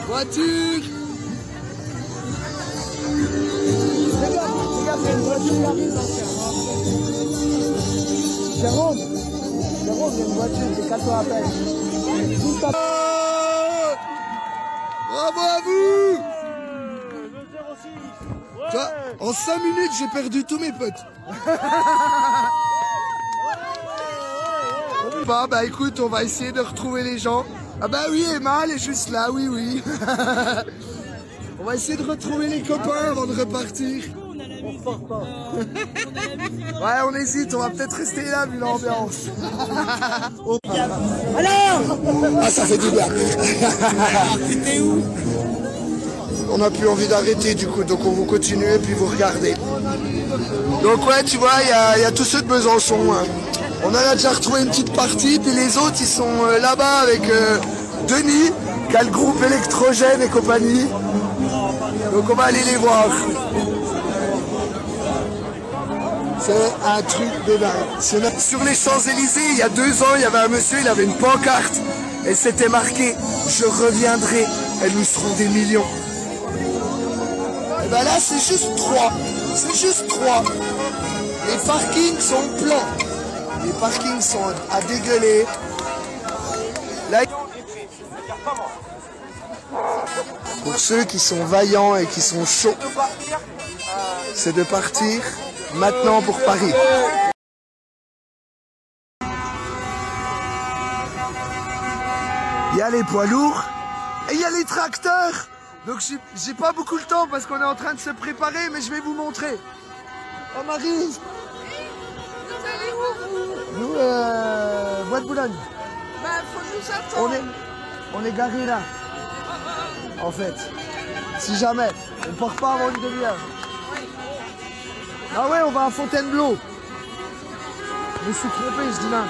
Voiture! Les gars, il y a une voiture qui arrive dans le Jérôme, il y a une voiture, c'est 4 ans à peine. Bravo à vous! Toi, en 5 minutes, j'ai perdu tous mes potes. Bah écoute, on va essayer de retrouver les gens. Ah bah oui, Emma, elle est juste là, oui. On va essayer de retrouver les copains avant de repartir. Ouais, on hésite, on va peut-être rester là vu l'ambiance. Alors! Ah, ça fait du bien. T'étais où? On n'a plus envie d'arrêter du coup, donc on vous continue et puis vous regardez. Donc ouais, tu vois, il y a tous ceux de Besançon. Hein. On en a déjà retrouvé une petite partie, puis les autres ils sont là-bas avec Denis, qui a le groupe Électrogène et compagnie. Donc on va aller les voir. C'est un truc de dingue. Sur les Champs-Élysées, il y a 2 ans, il y avait un monsieur, il avait une pancarte. Et c'était marqué « Je reviendrai, et nous serons des millions ». Et ben là, c'est juste 3. C'est juste 3. Les parkings sont pleins. Les parkings sont à dégueuler. Là, pour ceux qui sont vaillants et qui sont chauds, c'est de partir maintenant pour Paris. Il y a les poids lourds et il y a les tracteurs. Donc j'ai pas beaucoup le temps parce qu'on est en train de se préparer, mais je vais vous montrer. Oh Marie, nous, Bois de Boulogne. Bah, faut nous attendre. On est garé là. En fait, si jamais, on part pas avant une demi-heure. Ah ouais, on va à Fontainebleau. Je me suis trompé, je dis là.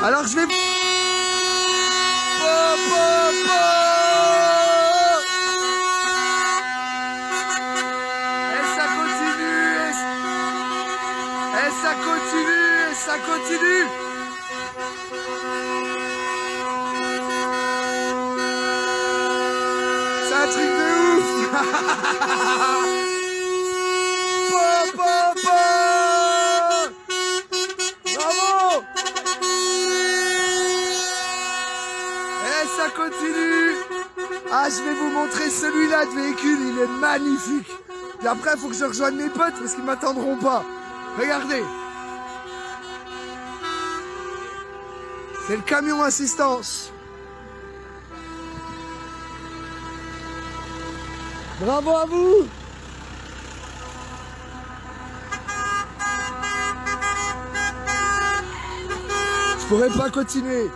Alors je vais... Et ça continue, et ça continue, et ça continue. C'est un truc de ouf. Ah, je vais vous montrer celui-là de véhicule, il est magnifique. Puis après, il faut que je rejoigne mes potes parce qu'ils m'attendront pas. Regardez. C'est le camion assistance. Bravo à vous. Je pourrais pas continuer.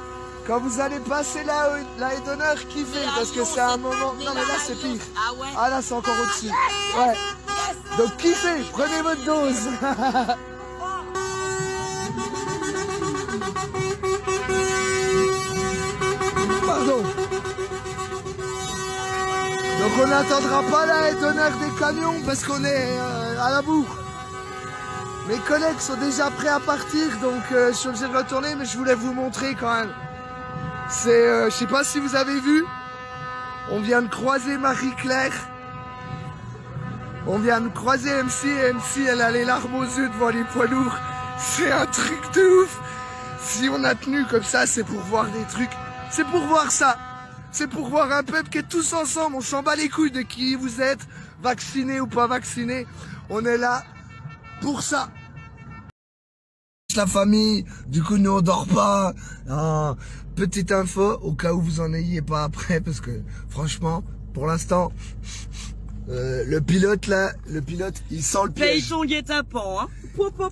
Quand vous allez passer la haie d'honneur, kiffez parce que c'est un moment... Non mais là c'est pire. Ah là c'est encore au-dessus. Ouais. Donc kiffez, prenez votre dose. Pardon. Donc on n'attendra pas la haie d'honneur des camions parce qu'on est à la bourre. Mes collègues sont déjà prêts à partir, donc je suis obligé de retourner, mais je voulais vous montrer quand même. C'est, je sais pas si vous avez vu, on vient de croiser Marie-Claire. On vient de croiser MC, et MC elle a les larmes aux yeux devant les poids lourds. C'est un truc de ouf. Si on a tenu comme ça, c'est pour voir des trucs. C'est pour voir ça. C'est pour voir un peuple qui est tous ensemble. On s'en bat les couilles de qui vous êtes, vacciné ou pas vacciné. On est là pour ça. La famille, du coup nous on dort pas. Petite info au cas où vous en ayez pas après, parce que franchement, pour l'instant, le pilote il sent le piège. Paye son guet-apens, hein.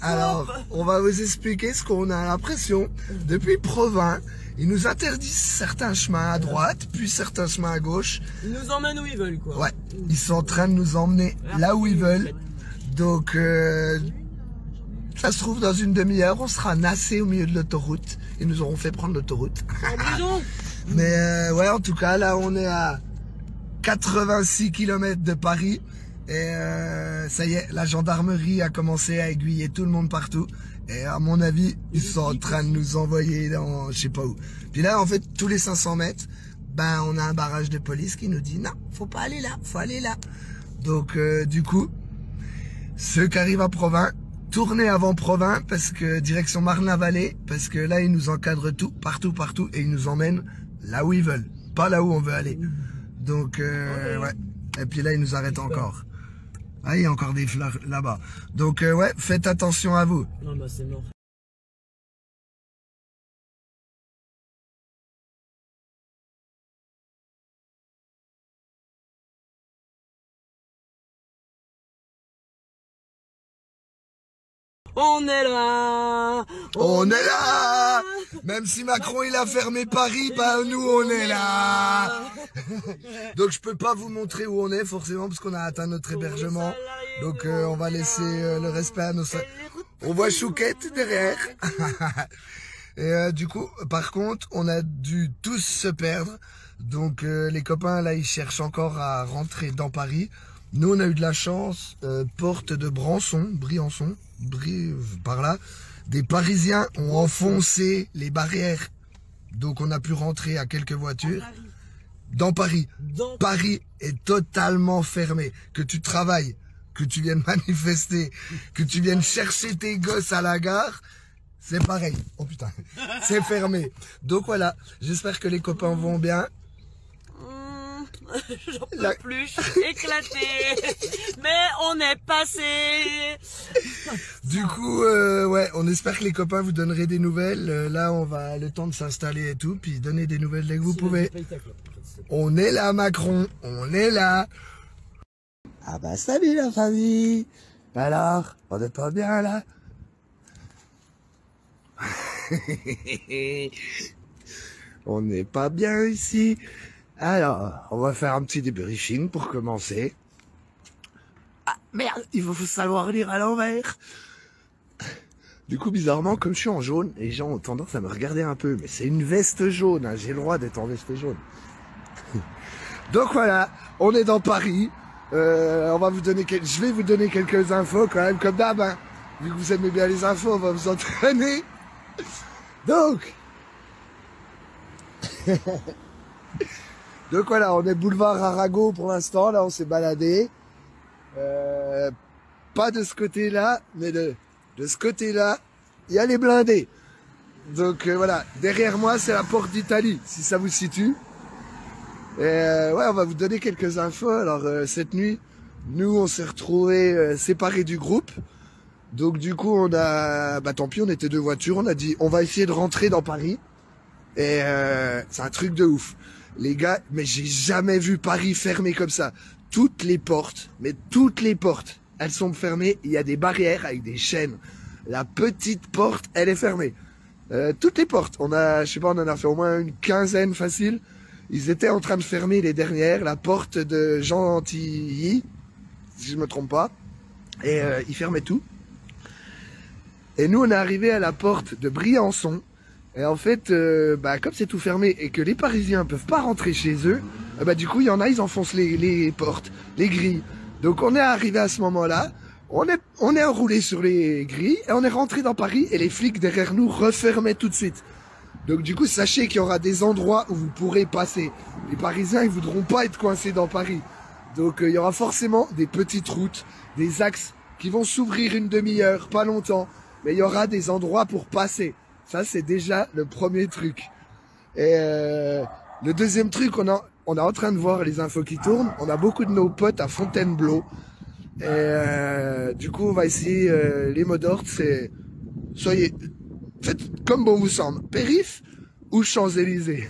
Alors, on va vous expliquer ce qu'on a l'impression depuis Provins. Ils nous interdisent certains chemins à droite, puis certains chemins à gauche. Ils nous emmènent où ils veulent, quoi. Ouais, ils sont en train de nous emmener là où ils veulent. Donc, ça se trouve dans une demi-heure, on sera nassé au milieu de l'autoroute. Ils nous auront fait prendre l'autoroute. Mais ouais, en tout cas, là, on est à 86 km de Paris. Et ça y est, la gendarmerie a commencé à aiguiller tout le monde partout. Et à mon avis, ils sont en train de nous envoyer dans je sais pas où. Puis là, en fait, tous les 500 mètres, ben, on a un barrage de police qui nous dit non, faut pas aller là, faut aller là. Donc, du coup, ceux qui arrivent à Provins, tournez avant Provins parce que direction Marne-la-Vallée, parce que là, ils nous encadrent tout, partout, et ils nous emmènent là où ils veulent, pas là où on veut aller. Donc, ouais. Et puis là, ils nous arrêtent encore. Ah, il y a encore des fleurs là-bas. Donc, ouais, faites attention à vous. Non, bah, c'est mort. On est là. On est là. Même si Macron il a fermé Paris, bah nous on est là. Donc je peux pas vous montrer où on est forcément parce qu'on a atteint notre hébergement. Donc on va laisser le respect à nos... On voit Chouquette derrière. Et du coup, par contre, on a dû tous se perdre. Donc les copains là, ils cherchent encore à rentrer dans Paris. Nous on a eu de la chance, porte de Briançon, par là, des Parisiens ont enfoncé les barrières, donc on a pu rentrer à quelques voitures dans Paris. Paris est totalement fermé. Que tu travailles, que tu viennes manifester, que tu viennes chercher tes gosses à la gare, c'est pareil. Oh putain, c'est fermé. Donc voilà, j'espère que les copains vont bien. J'en peux plus, je suis éclatée. Mais on est passé. Du coup, ouais, on espère que les copains vous donneraient des nouvelles. Là, on va le temps de s'installer et tout, puis donner des nouvelles dès que vous pouvez. On est là, Macron, on est là. Ah bah salut la famille. Alors, on n'est pas bien là? On n'est pas bien ici. Alors, on va faire un petit débriefing pour commencer. Ah, merde, il faut savoir lire à l'envers. Du coup, bizarrement, comme je suis en jaune, les gens ont tendance à me regarder un peu. Mais c'est une veste jaune, hein, j'ai le droit d'être en veste jaune. Donc voilà, on est dans Paris. On va vous donner je vais vous donner quelques infos quand même, comme d'hab. Hein. Vu que vous aimez bien les infos, on va vous entraîner. Donc... Donc voilà, on est boulevard Arago pour l'instant, là on s'est baladé. Pas de ce côté-là, mais de ce côté-là, il y a les blindés. Donc voilà, derrière moi c'est la porte d'Italie, si ça vous situe. Et ouais, on va vous donner quelques infos. Alors cette nuit, nous on s'est retrouvés séparés du groupe. Donc du coup on a, bah tant pis, on était 2 voitures. On a dit on va essayer de rentrer dans Paris. Et c'est un truc de ouf. Les gars, mais j'ai jamais vu Paris fermé comme ça. Toutes les portes, mais toutes les portes, elles sont fermées. Il y a des barrières avec des chaînes. La petite porte, elle est fermée. Toutes les portes. On a, je sais pas, on en a fait au moins une 15aine facile. Ils étaient en train de fermer les dernières. La porte de Gentilly, si je me trompe pas. Et ils fermaient tout. Et nous, on est arrivé à la porte de Briançon. Et en fait, bah, comme c'est tout fermé et que les Parisiens peuvent pas rentrer chez eux, bah, du coup, il y en a, ils enfoncent les portes, les grilles. Donc, on est arrivé à ce moment-là. On est enroulé sur les grilles et on est rentré dans Paris et les flics derrière nous refermaient tout de suite. Donc du coup, sachez qu'il y aura des endroits où vous pourrez passer. Les Parisiens, ils voudront pas être coincés dans Paris. Donc il y aura forcément des petites routes, des axes qui vont s'ouvrir une demi-heure, pas longtemps. Mais il y aura des endroits pour passer. Ça, c'est déjà le premier truc. Et le deuxième truc, on est en train de voir les infos qui tournent. On a beaucoup de nos potes à Fontainebleau. Et du coup, on va essayer les mots d'ordre, c'est faites comme bon vous semble, périph' ou Champs-Élysées.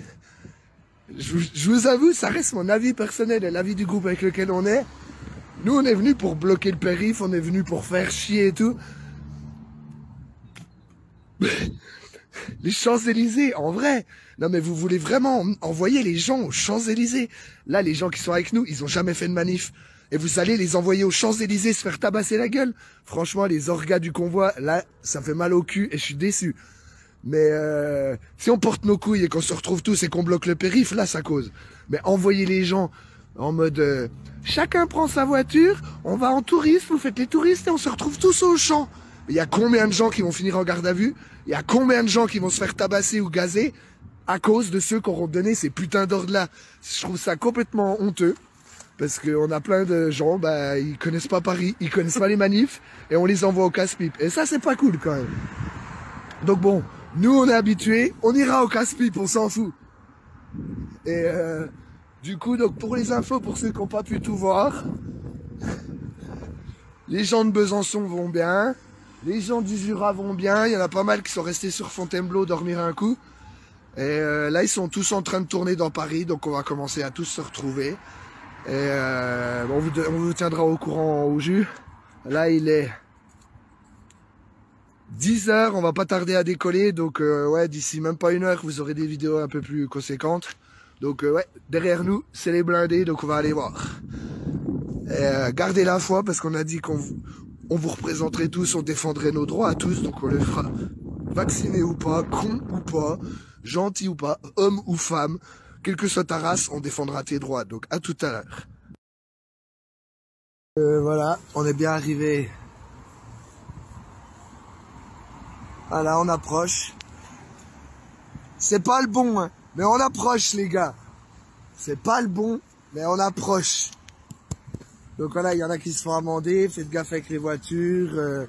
Je vous avoue, ça reste mon avis personnel et l'avis du groupe avec lequel on est. Nous, on est venu pour bloquer le périph', on est venu pour faire chier et tout. Les Champs-Élysées, en vrai. Non mais vous voulez vraiment envoyer les gens aux Champs-Élysées? Là, les gens qui sont avec nous, ils ont jamais fait de manif. Et vous allez les envoyer aux Champs-Élysées se faire tabasser la gueule? Franchement, les orgas du convoi, là, ça fait mal au cul et je suis déçu. Mais si on porte nos couilles et qu'on se retrouve tous et qu'on bloque le périph', là, ça cause. Mais envoyer les gens en mode chacun prend sa voiture, on va en tourisme, vous faites les touristes et on se retrouve tous au champ. Il y a combien de gens qui vont finir en garde à vue? Il y a combien de gens qui vont se faire tabasser ou gazer à cause de ceux qui auront donné ces putains d'ordres-là? Je trouve ça complètement honteux. Parce qu'on a plein de gens, bah, ils connaissent pas Paris, ils connaissent pas les manifs, et on les envoie au casse-pipe. Et ça, c'est pas cool, quand même. Donc bon, nous, on est habitués, on ira au casse-pipe, on s'en fout. Et du coup, donc, pour les infos, pour ceux qui n'ont pas pu tout voir, les gens de Besançon vont bien, les gens du Jura vont bien, il y en a pas mal qui sont restés sur Fontainebleau dormir un coup. Et là, ils sont tous en train de tourner dans Paris, donc on va commencer à tous se retrouver. Et on vous tiendra au courant au jus. Là, il est 10h, on va pas tarder à décoller. Donc, ouais, d'ici même pas 1 heure, vous aurez des vidéos un peu plus conséquentes. Donc, ouais, derrière nous, c'est les blindés, donc on va aller voir. Et, gardez la foi, parce qu'on a dit qu'on vous représenterait tous, on défendrait nos droits à tous. Donc, on les fera vaccinés ou pas, con ou pas, gentil ou pas, homme ou femme. Quelle que soit ta race, on défendra tes droits. Donc, à tout à l'heure. Voilà, on est bien arrivé. Voilà, on approche. C'est pas le bon, hein, mais on approche, les gars. C'est pas le bon, mais on approche. Donc voilà, il y en a qui se font amender. Faites gaffe avec les voitures.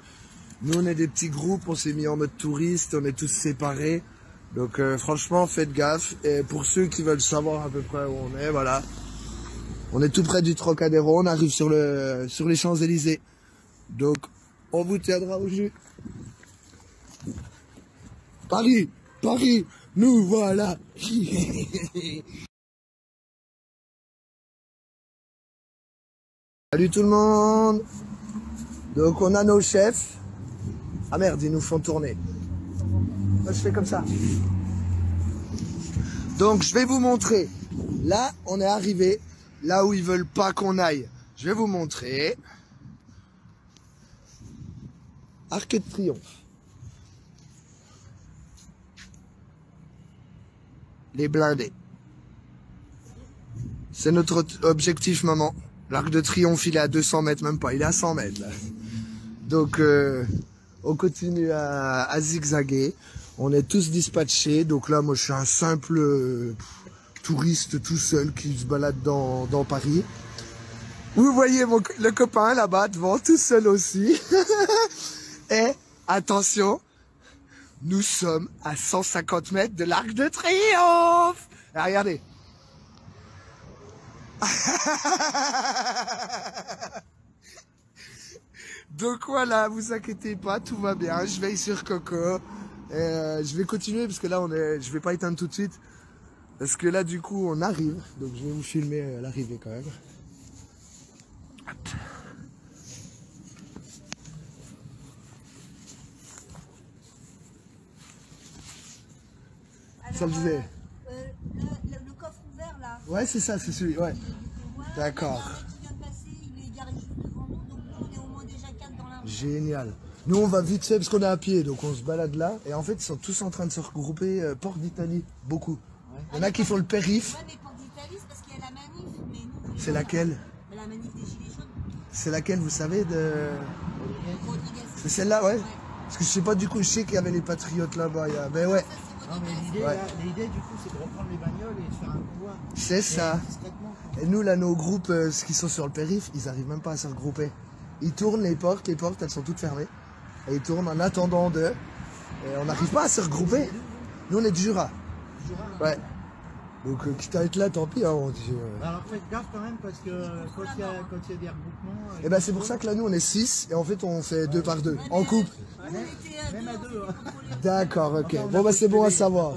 Nous, on est des petits groupes. On s'est mis en mode touriste. On est tous séparés. Donc franchement, faites gaffe. Et pour ceux qui veulent savoir à peu près où on est, voilà. On est tout près du Trocadéro, on arrive sur les Champs-Élysées. Donc, on vous tiendra au jus. Paris, Paris, nous voilà. Salut tout le monde. Donc, on a nos chefs. Ah merde, ils nous font tourner. Moi, je fais comme ça. Donc, je vais vous montrer. Là, on est arrivé là où ils veulent pas qu'on aille. Je vais vous montrer. Arc de Triomphe. Les blindés. C'est notre objectif, maman. L'Arc de Triomphe, il est à 200 mètres, même pas. Il est à 100 mètres, là. Donc, on continue à zigzaguer. On est tous dispatchés. Donc là, moi, je suis un simple touriste tout seul qui se balade dans Paris. Vous voyez le copain là-bas devant, tout seul aussi. Et attention, nous sommes à 150 mètres de l'Arc de Triomphe. Ah, regardez. Donc voilà, vous inquiétez pas, tout va bien. Je veille sur Coco. Je vais continuer parce que là, je vais pas éteindre tout de suite. Parce que là, du coup, on arrive. Donc je vais vous filmer l'arrivée quand même. Hop. Alors, ça le faisait. Le coffre ouvert là. Ouais, c'est ça, c'est celui, ouais. D'accord. Qui vient de passer, il est garé juste devant nous, donc nous on est au moins déjà 4 dans la rue. Génial. Nous, on va vite fait parce qu'on est à pied, donc on se balade là. Et en fait, ils sont tous en train de se regrouper Porte d'Italie, beaucoup. Il y en a qui font le périph'. Ouais, mais Porte d'Italie, c'est parce qu'il y a la manif. Mais nous, C'est laquelle? La manif des Gilets jaunes. C'est laquelle, vous savez, de... C'est celle-là, ouais. Parce que je sais pas, du coup, je sais qu'il y avait les patriotes là-bas. Mais ouais. Non, mais l'idée, du coup, c'est de reprendre les bagnoles et de faire un convoi. C'est ça. Discrètement. Et nous, là, nos groupes, ceux qui sont sur le périph', ils arrivent même pas à se regrouper. Ils tournent les portes, elles sont toutes fermées. Et ils tournent en attendant d'eux. Et on n'arrive pas à se regrouper. Nous, on est du Jura. Ouais. Donc, quitte à être là, tant pis. Hein, on dit, Alors, faites gaffe quand même, parce que quand il y a des regroupements... Et ben, c'est pour ça que là, nous, on est 6. Et en fait, on fait 2 par 2. En couple. Même à 2. D'accord, ok. Bon, bah, c'est bon à savoir.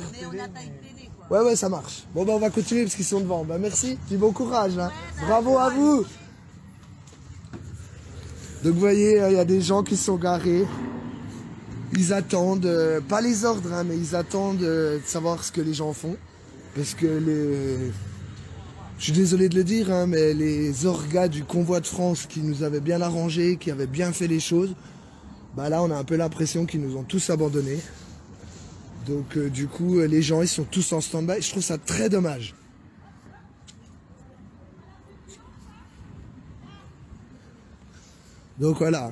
Ouais, ça marche. Bon, bah, on va continuer parce qu'ils sont devant. Bah, merci. Puis bon courage. Hein. Bravo à vous. Donc, vous voyez, il y a des gens qui sont garés. Ils attendent, pas les ordres, hein, mais ils attendent de savoir ce que les gens font. Parce que je suis désolé de le dire, hein, mais les orgas du convoi de France qui nous avaient bien arrangé, qui avaient bien fait les choses, bah là, on a un peu l'impression qu'ils nous ont tous abandonnés. Donc, du coup, les gens, ils sont tous en stand-by. Je trouve ça très dommage. Donc, voilà.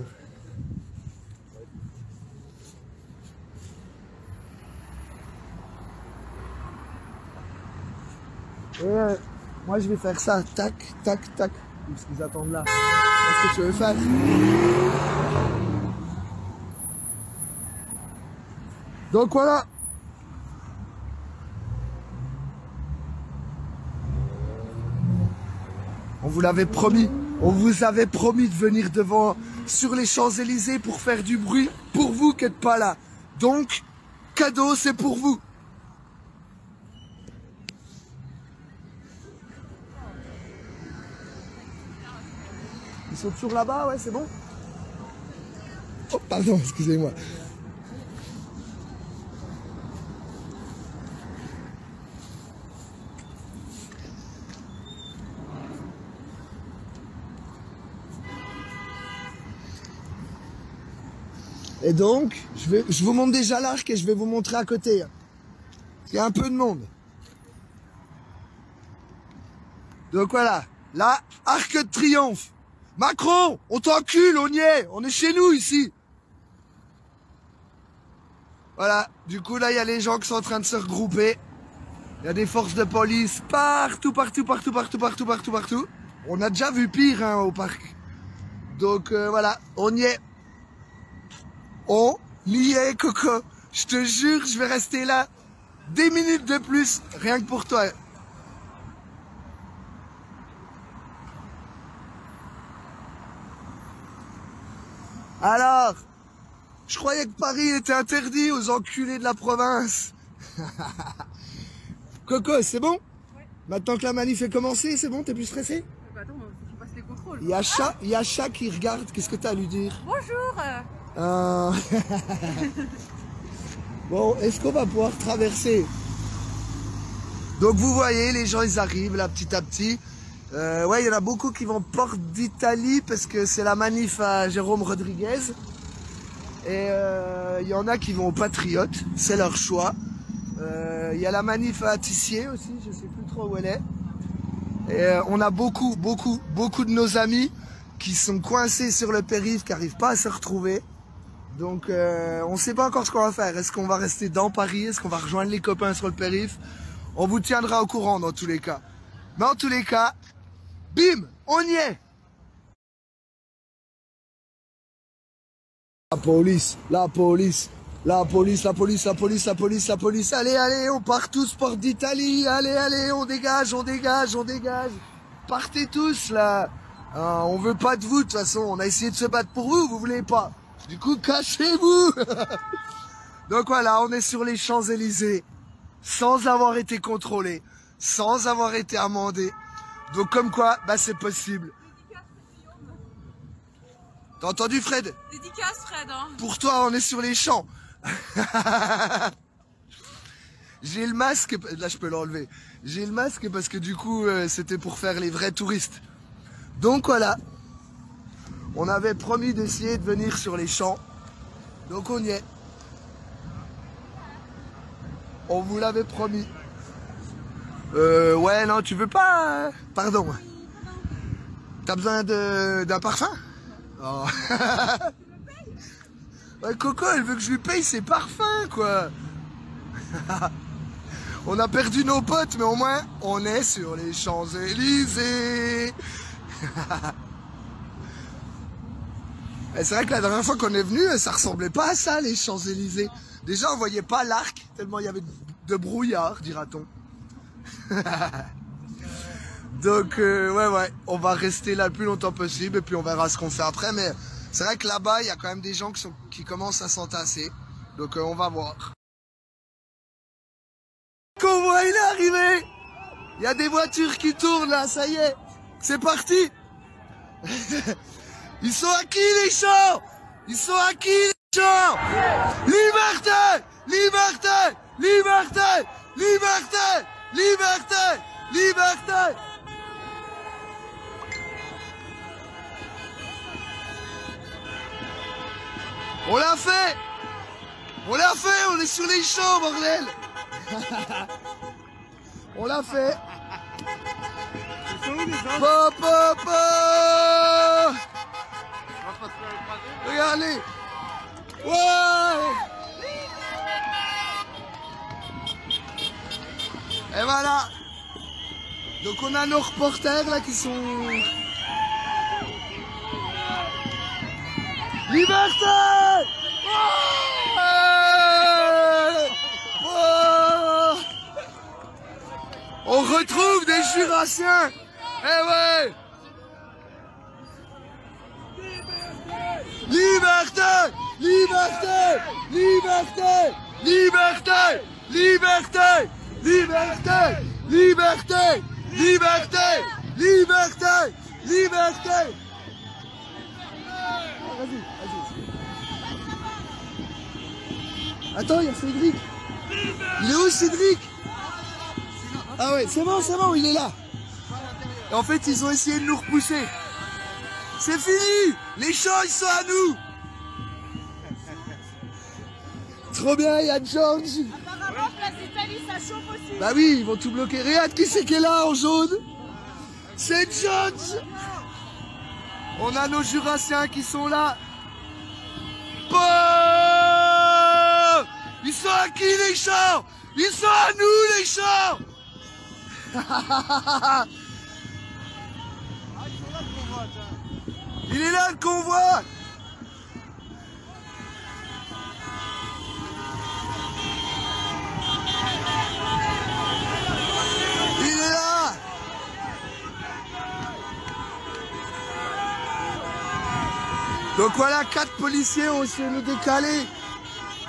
Et, moi, je vais faire ça. Tac, tac, tac. Parce qu'ils attendent là. Qu'est-ce que tu veux faire? Donc, voilà. On vous l'avait promis. On vous avait promis de venir devant sur les Champs-Élysées pour faire du bruit pour vous qui n'êtes pas là. Donc, cadeau, c'est pour vous. Ils sont toujours là-bas, ouais, c'est bon? Oh, pardon, excusez-moi. Et donc, je vous montre déjà l'arc et je vais vous montrer à côté. Il y a un peu de monde. Donc voilà, là, arc de triomphe. Macron, on t'encule, on est chez nous ici. Voilà, du coup là, il y a les gens qui sont en train de se regrouper. Il y a des forces de police partout. On a déjà vu pire hein, au parc. Donc voilà, on y est. On y est, Coco. Je te jure, je vais rester là 10 minutes de plus, rien que pour toi. Alors, je croyais que Paris était interdit aux enculés de la province. Coco, c'est bon? Ouais. Maintenant que la manif est commencée, c'est bon? T'es plus stressé? Bah attends, faut passer les contrôles. Il y a Chat qui regarde. Qu'est-ce que t'as à lui dire? Bonjour. Bon, est-ce qu'on va pouvoir traverser? Donc vous voyez, les gens ils arrivent là petit à petit. Ouais, il y en a beaucoup qui vont Porte d'Italie parce que c'est la manif à Jérôme Rodriguez. Et il y en a qui vont aux Patriotes, c'est leur choix. Il y a la manif à Tissier aussi, je sais plus trop où elle est. Et on a beaucoup de nos amis qui sont coincés sur le périph', qui n'arrivent pas à se retrouver. Donc on ne sait pas encore ce qu'on va faire. Est-ce qu'on va rester dans Paris? Est-ce qu'on va rejoindre les copains sur le périph'? On vous tiendra au courant dans tous les cas. Mais en tous les cas, bim, on y est. La police. Allez, on part tous Porte d'Italie. Allez, on dégage. partez tous là. On veut pas de vous de toute façon. On a essayé de se battre pour vous, vous voulez pas. Du coup, cachez-vous. Donc voilà, on est sur les Champs-Élysées, sans avoir été contrôlé, sans avoir été amendé. Donc comme quoi, bah c'est possible. T'as entendu Fred? Dédicace Fred, hein. Pour toi, on est sur les champs. J'ai le masque, là je peux l'enlever. J'ai le masque parce que du coup c'était pour faire les vrais touristes. Donc voilà, on avait promis d'essayer de venir sur les champs. Donc on y est. On vous l'avait promis. Ouais non tu veux pas... Pardon. T'as besoin d'un parfum? Oh. Ouais, Coco, elle veut que je lui paye ses parfums, quoi. On a perdu nos potes, mais au moins, on est sur les Champs-Élysées. C'est vrai que la dernière fois qu'on est venu, ça ressemblait pas à ça, les Champs-Élysées. Déjà, on voyait pas l'arc, tellement il y avait de brouillard, dira-t-on. Donc, ouais, on va rester là le plus longtemps possible, et puis on verra ce qu'on fait après, mais... C'est vrai que là-bas, il y a quand même des gens qui commencent à s'entasser. Donc on va voir. Convoi, il est arrivé! Il y a des voitures qui tournent là, ça y est. C'est parti! Ils sont acquis les champs! Ils sont acquis les champs! Liberté! Liberté! Liberté! Liberté! Liberté! Liberté! On l'a fait! On l'a fait! On est sur les champs, bordel! On l'a fait! Papa! Regardez! Ouais! Et voilà! Donc on a nos reporters là qui sont... Liberté! Oh! Oh! On retrouve des Jurassiens! Eh ouais! Liberté! Liberté! Liberté! Liberté! Liberté! Liberté! Liberté! Liberté! Liberté! Liberté! Vas-y, vas-y. Attends, il y a Cédric. Il est où Cédric? Ah ouais, c'est bon, il est là. Et en fait, ils ont essayé de nous repousser. C'est fini! Les champs, ils sont à nous! Trop bien, il y a George. Apparemment, place d'Italie, ça chauffe aussi. Bah oui, ils vont tout bloquer. Regarde qui c'est qui est là en jaune? C'est George! On a nos Jurassiens qui sont là. Bon, ils sont à qui les champs? Ils sont à nous les champs. Il est là le convoi. Il est là. Donc voilà, 4 policiers ont essayé de nous décaler.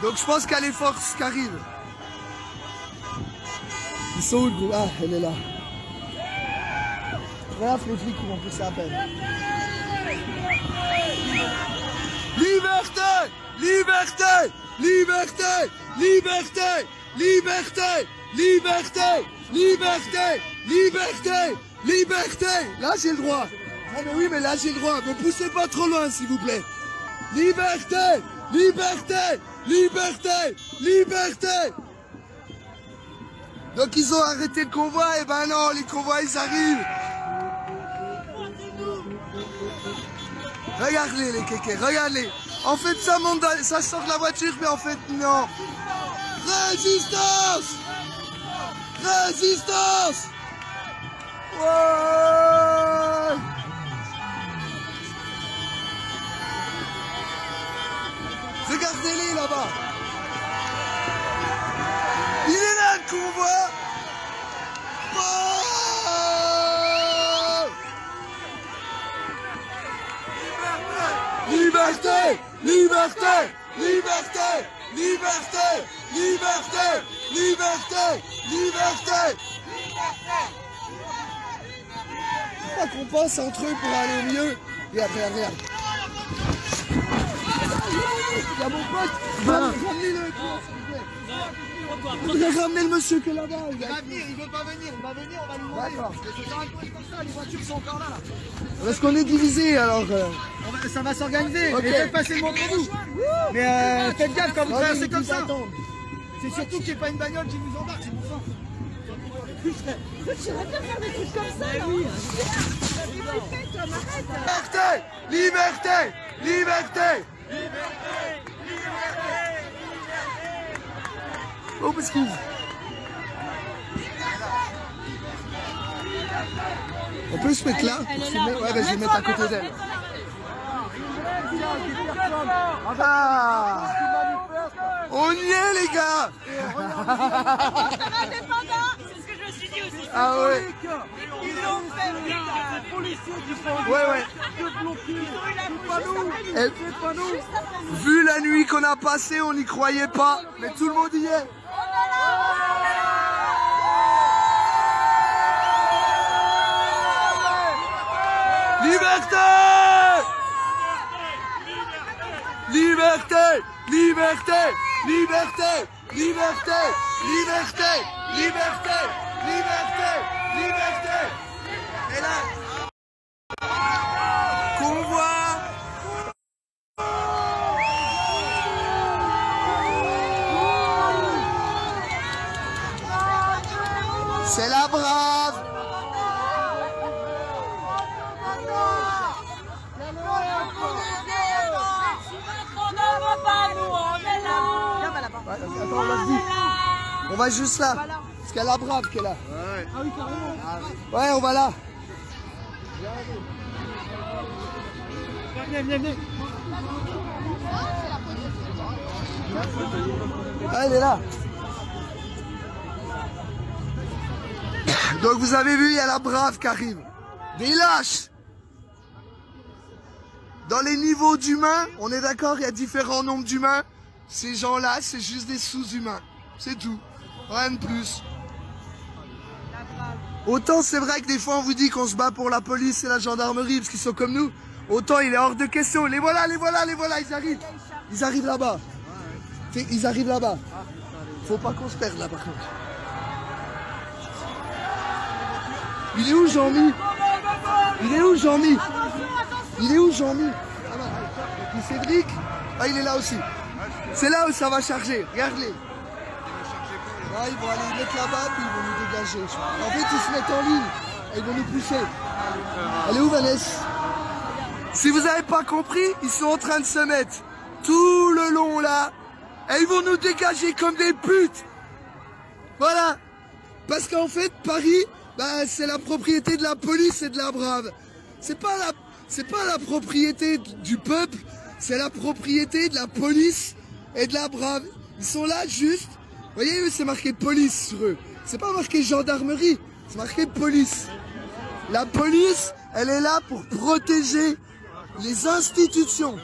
Donc je pense qu'il y a les forces qui arrivent. Ils sont où le groupe? Ah, elle est là. Regarde les flics qui vont pousser à peine. Liberté! Liberté! Liberté! Liberté! Liberté! Liberté! Liberté! Liberté! Liberté! Là j'ai le droit. Ah mais oui, mais là j'ai le droit. Ne poussez pas trop loin, s'il vous plaît. Liberté! Liberté! Liberté! Liberté! Donc ils ont arrêté le convoi. Et ben non, les convois ils arrivent. Regardez les kékés, regardez. En fait ça monte, ça sort de la voiture, mais en fait non. Résistance! Résistance! Ouais! Regardez-les là-bas. Il est là le convoi. Oh! Liberté! Liberté! Liberté! Liberté! Liberté! Liberté! Liberté! Je crois qu'on pense entre eux pour aller mieux. Regarde, regarde, regarde. Il y a mon pote. Ramenez-le. Il faudrait ramener le monsieur qui est là-bas. Il va venir, il veut pas venir. Il va venir, on va lui demander. D'accord. C'est un peu comme ça, les voitures sont encore là. Parce qu'on est divisé alors. Ça va s'organiser. Ok. Et faites passer le monde pour vous. Mais faites gaffe quand vous traversez comme ça. C'est surtout qu'il n'y ait pas une bagnole qui vous embarque, c'est pour ça. Tu vas bien faire des trucs comme ça, non? Liberté! Liberté! Liberté! Oh, parce qu'il... On peut se mettre là pour filmer? Ouais, bah, je vais me mettre à côté d'elle. Ah! On y est, les gars! C'est ce que je me suis dit aussi. Ah ouais! Ils l'ont fait, les policiers qui font. Ouais, ouais. Et, vu la nuit qu'on a passée, on n'y croyait pas, mais tout le monde y est. Liberté! Liberté! Liberté! Liberté! Liberté! Liberté! Liberté! Liberté! Liberté! Et là, convoi! C'est la brave! On va juste là, parce qu'il y a la brave qui est là. Ouais. Ah oui, carrément. Ouais, on va là. Venez, venez, venez. Ah, elle est là. Donc vous avez vu, il y a la brave qui arrive. Des lâches. Dans les niveaux d'humains, on est d'accord, il y a différents nombres d'humains. Ces gens-là, c'est juste des sous-humains. C'est tout. Rien de plus. Autant c'est vrai que des fois on vous dit qu'on se bat pour la police et la gendarmerie parce qu'ils sont comme nous. Autant il est hors de question. Les voilà, les voilà, les voilà, ils arrivent. Ils arrivent là-bas. Ils arrivent là-bas. Faut pas qu'on se perde là par contre. Il est où Jean-Mi? Il est où Jean-Mi? Il est où Jean-Mi? Et Cédric? Ah, il est là aussi. C'est là où ça va charger. Regarde-les. Là, ils vont aller mettre là-bas, puis ils vont nous dégager. En fait, ils se mettent en ligne. Et ils vont nous pousser. Elle est où, Vanessa? Si vous n'avez pas compris, ils sont en train de se mettre tout le long là. Et ils vont nous dégager comme des putes. Voilà. Parce qu'en fait, Paris, bah, c'est la propriété de la police et de la brave. C'est pas la propriété du peuple, c'est la propriété de la police et de la brave. Ils sont là juste, vous voyez, c'est marqué police sur eux. C'est pas marqué gendarmerie, c'est marqué police. La police, elle est là pour protéger les institutions.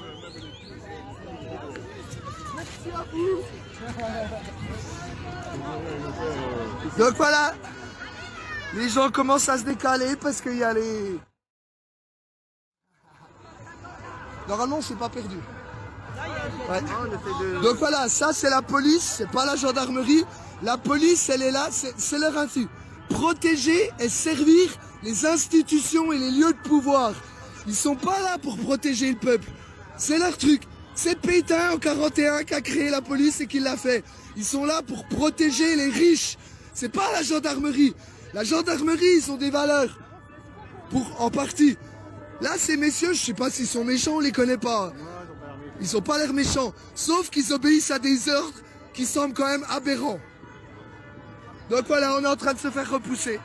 Merci à vous. Donc voilà, les gens commencent à se décaler parce qu'il y a les... Normalement, c'est pas perdu. Ouais. Donc voilà, ça c'est la police, c'est pas la gendarmerie. La police, elle est là, c'est leur insu. Protéger et servir les institutions et les lieux de pouvoir. Ils sont pas là pour protéger le peuple. C'est leur truc. C'est Pétain en 41 qui a créé la police et qui l'a fait. Ils sont là pour protéger les riches. C'est pas la gendarmerie. La gendarmerie, ils ont des valeurs. En partie. Là, ces messieurs, je sais pas s'ils sont méchants, on les connaît pas. Ils ont pas l'air méchants. Sauf qu'ils obéissent à des ordres qui semblent quand même aberrants. Donc voilà, on est en train de se faire repousser.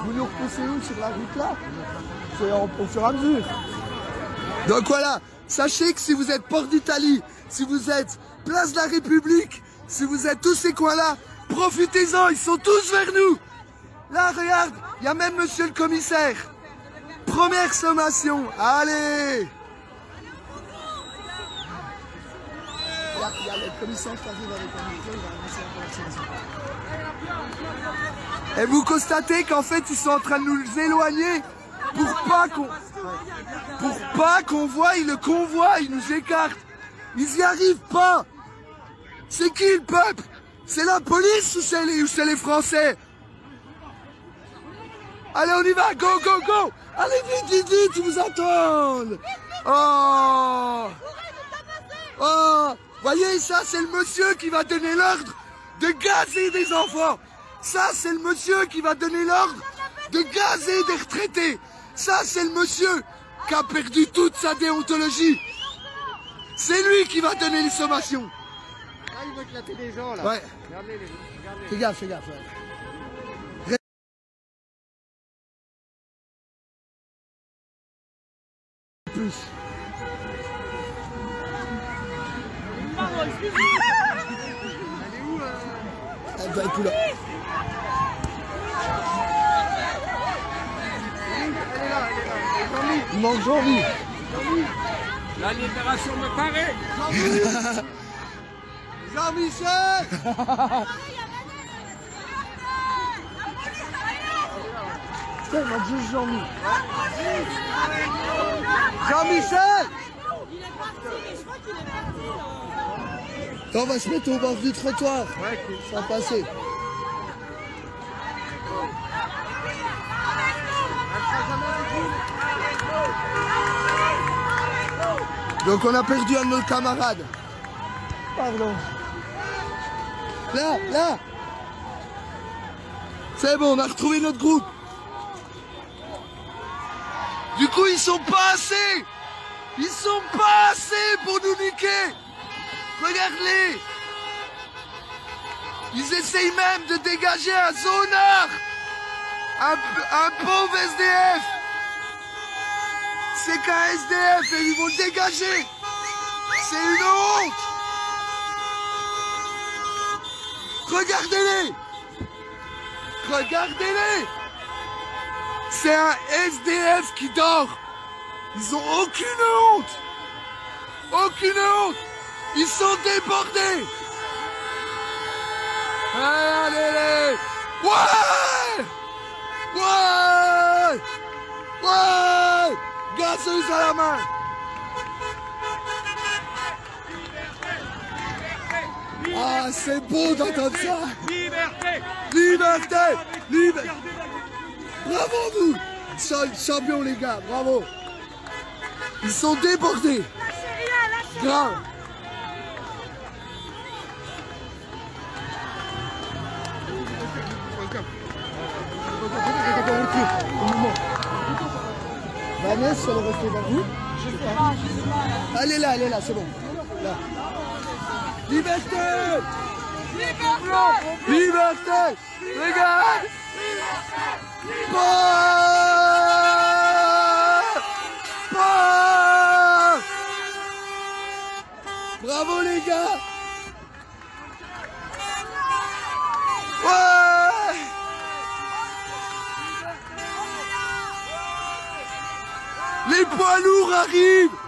Vous nous repoussez où? Sur la route là? C'est au fur et à mesure. Donc voilà, sachez que si vous êtes Port d'Italie, si vous êtes Place de la République, si vous êtes tous ces coins-là, profitez-en, ils sont tous vers nous. Là, regarde, Il y a même monsieur le commissaire. Première sommation. Allez. Il y a le commissaire qui arrive avec un micro, il va annoncer la conversation. Et vous constatez qu'en fait, ils sont en train de nous éloigner pour pas qu'on voie le convoi, ils nous écartent. Ils n'y arrivent pas. C'est qui le peuple? C'est la police ou c'est les Français? Allez, on y va, go, go, go. Allez, vite, vite, vite, ils vous attendent. Oh. Oh. Voyez, ça, c'est le monsieur qui va donner l'ordre de gazer des enfants. Ça, c'est le monsieur qui va donner l'ordre de gazer des retraités. Ça, c'est le monsieur qui a perdu toute sa déontologie. C'est lui qui va donner les sommations. Ah, il va éclater des gens, là. Ouais. Regardez-les. Fais gaffe, fais gaffe. Ouais. Plus. Pardon, excusez-moi. Elle est où Elle doit être là. Elle est là. Jean-Mi. Il manque Jean-Mi. La libération me paraît. Jean-Michel. Putain, il manque juste Jean-Mi. Jean-Michel. On va se mettre au bord du trottoir. Ça va passer. Donc on a perdu un de nos camarades. Pardon. Là, là. C'est bon, on a retrouvé notre groupe. Du coup, ils sont pas assez. Ils sont pas assez pour nous niquer. Regarde-les. Ils essayent même de dégager un zonard. Un pauvre SDF. C'est qu'un SDF et ils vont le dégager. C'est une honte. Regardez-les. Regardez-les. C'est un SDF qui dort. Ils ont aucune honte. Aucune honte. Ils sont débordés. Allez. Ouais. Ouais. Ouais. Gazeuse à la main. Ah, c'est beau d'entendre ça. Liberté. Liberté. Liberté. Bravo vous. Champion les gars, bravo. Ils sont débordés. Grave. Vanessa, elle est restée dans vous. Elle est là, c'est bon. Là. Liberté. Liberté. Liberté. Regarde. Bravo les gars. Ouais. Les poids lourds arrivent.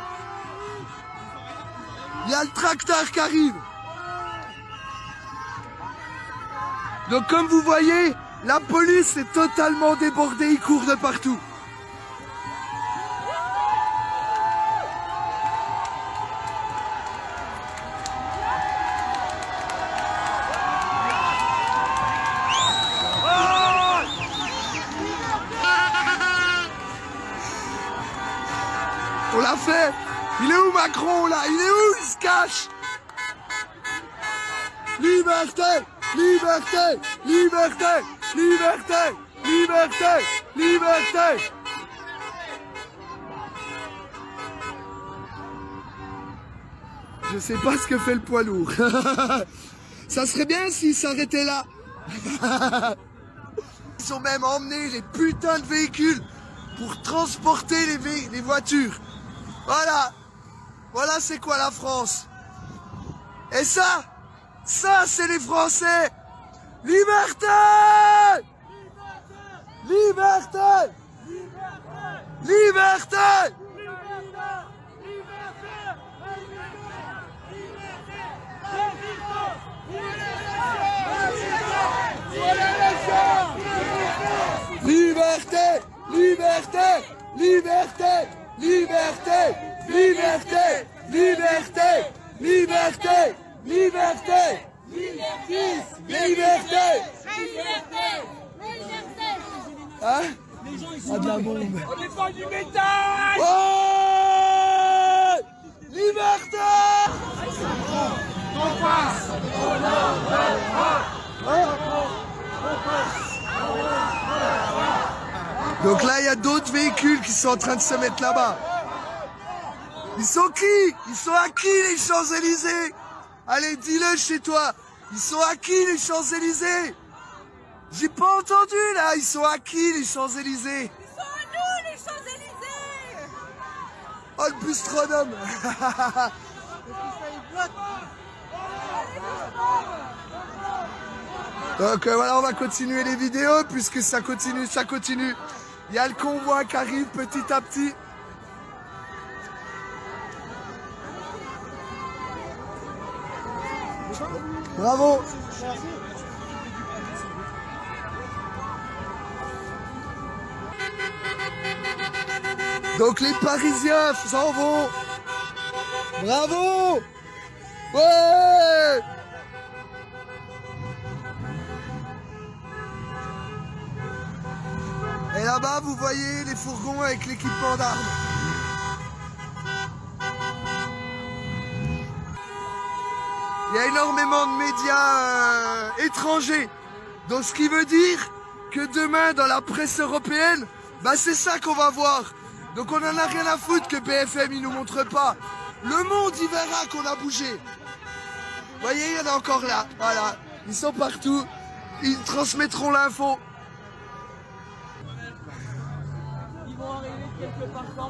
Il y a le tracteur qui arrive. Donc comme vous voyez, la police est totalement débordée, ils courent de partout. On l'a fait. Il est où Macron là? Il est où? Il se cache. Liberté. Liberté. Liberté. Liberté. Liberté. Liberté. Je sais pas ce que fait le poids lourd. Ça serait bien s'il s'arrêtait là. Ils ont même emmené les putains de véhicules pour transporter les voitures. Voilà. Voilà c'est quoi la France. Et ça c'est les Français. Liberté. Liberté! Liberté! Liberté! Liberté! Liberté! Liberté! Liberté! Liberté! Liberté! Liberté! Liberté! Hein? Ah, de la bombe. On est pas du métal! Ouais! Liberté! On passe! Donc là, il y a d'autres véhicules qui sont en train de se mettre là-bas. Ils sont qui? Ils sont à qui les Champs-Élysées? Allez, dis-le chez toi. Ils sont à qui les Champs-Élysées? J'ai pas entendu là. Ils sont à qui les Champs-Élysées? Ils sont à nous, les Champs-Élysées! Oh, le bustronome. Donc voilà, on va continuer les vidéos puisque ça continue, ça continue. Il y a le convoi qui arrive petit à petit. Bravo. Donc les Parisiens s'en vont. Bravo. Ouais. Et là-bas, vous voyez les fourgons avec l'équipement d'armes. Il y a énormément de médias étrangers. Donc ce qui veut dire que demain, dans la presse européenne, bah c'est ça qu'on va voir. Donc on en a rien à foutre que BFM il nous montre pas. Le monde il verra qu'on a bougé. Vous voyez, il y en a encore là. Voilà, ils sont partout. Ils transmettront l'info.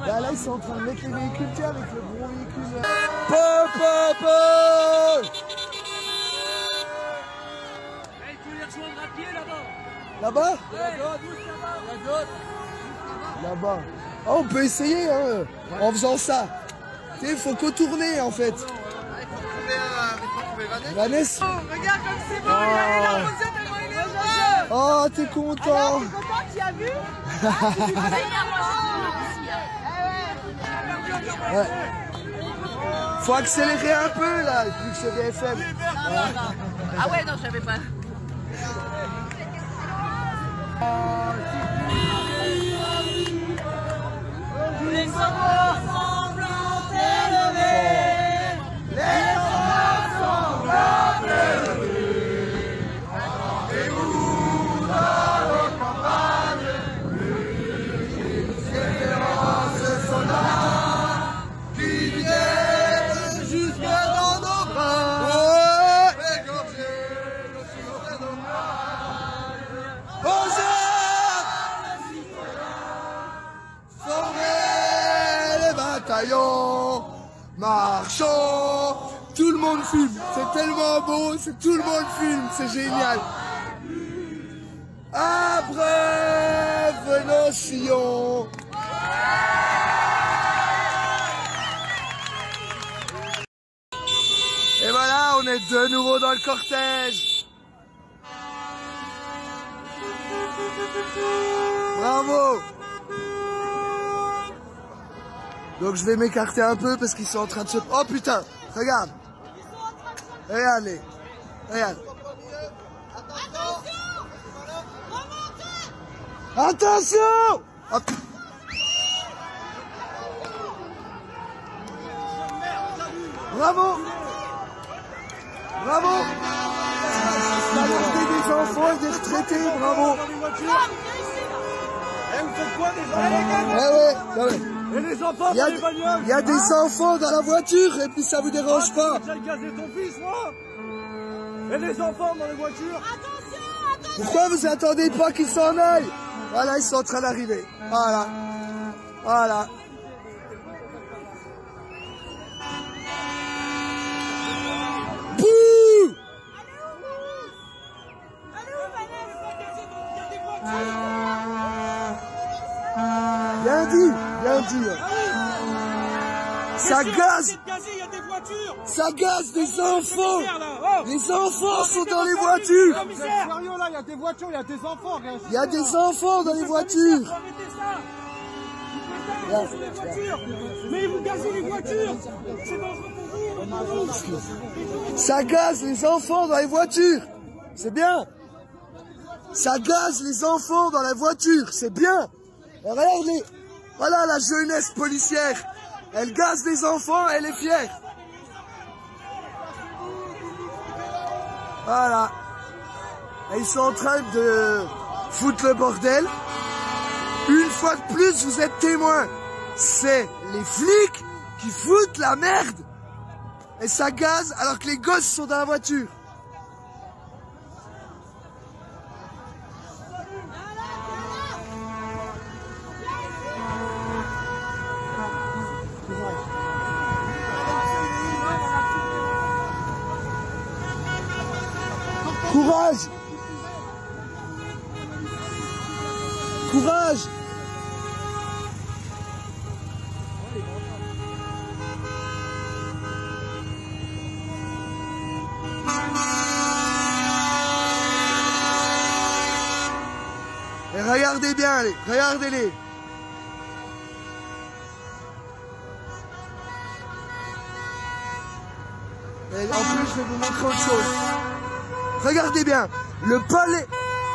Là, ils sont en train de mettre les véhicules, tiens, avec le gros véhicule. Il faut les rejoindre à pied là-bas. Là-bas? Ouais. Là-bas. Oh, on peut essayer, hein, en faisant ça. Tu sais, il faut contourner, en fait. Il faut trouver Vanessa. Regarde comme c'est beau, regardez la rosette, tellement il est heureux! Oh, t'es content. Alors, t'es content, tu as vu? Ouais. Faut accélérer un peu, là, vu que c'est BFM. Ah ouais, non, je savais pas. Les enfants semblent élevés. Les enfants semblent élevés. Attendez-vous dans les campagnes. Les espérances sont là. Qui viennent jusque dans nos bras. Égorger nos children et nos mâles. Bonjour. Marchons, tout le monde filme, c'est tellement beau, c'est tout le monde filme, c'est génial. Abreuve nos sillons. Et voilà, on est de nouveau dans le cortège. Bravo. Donc je vais m'écarter un peu parce qu'ils sont en train de se... Oh putain, regarde. Regardez. Regarde. Attention. Hop. Bravo. Bravo. La montée des enfants et des retraités, bravo. Vous faites quoi des ouais. Et les enfants dans les bagnoles. Il y a des enfants dans la voiture et puis ça vous dérange pas. J'ai gazé ton fils, moi. Et les enfants dans les voitures. Attention. Pourquoi vous attendez pas qu'ils s'en aillent? Voilà, ils sont en train d'arriver. Voilà. Voilà. Bouh! Allez où, Vanessa? Il y a des voitures. on dit. Ça gaze. Ça gaze des enfants. Les enfants sont dans les voitures. Vous êtes sérieux là, il y a des voitures, il y a des enfants. Il y a des enfants dans les voitures. Mais vous gazez les voitures. C'est dangereux pour vous. Ça gaze les enfants dans les voitures. C'est bien. Ça gaze les enfants dans la voiture. C'est bien. Et regardez. Voilà la jeunesse policière. Elle gaze les enfants, elle est fière. Voilà. Et ils sont en train de foutre le bordel. Une fois de plus, vous êtes témoins. C'est les flics qui foutent la merde. Et ça gaze alors que les gosses sont dans la voiture. Courage! Courage! Et regardez bien, regardez-les. Et en plus, je vais vous montrer autre chose. Regardez bien, le palais,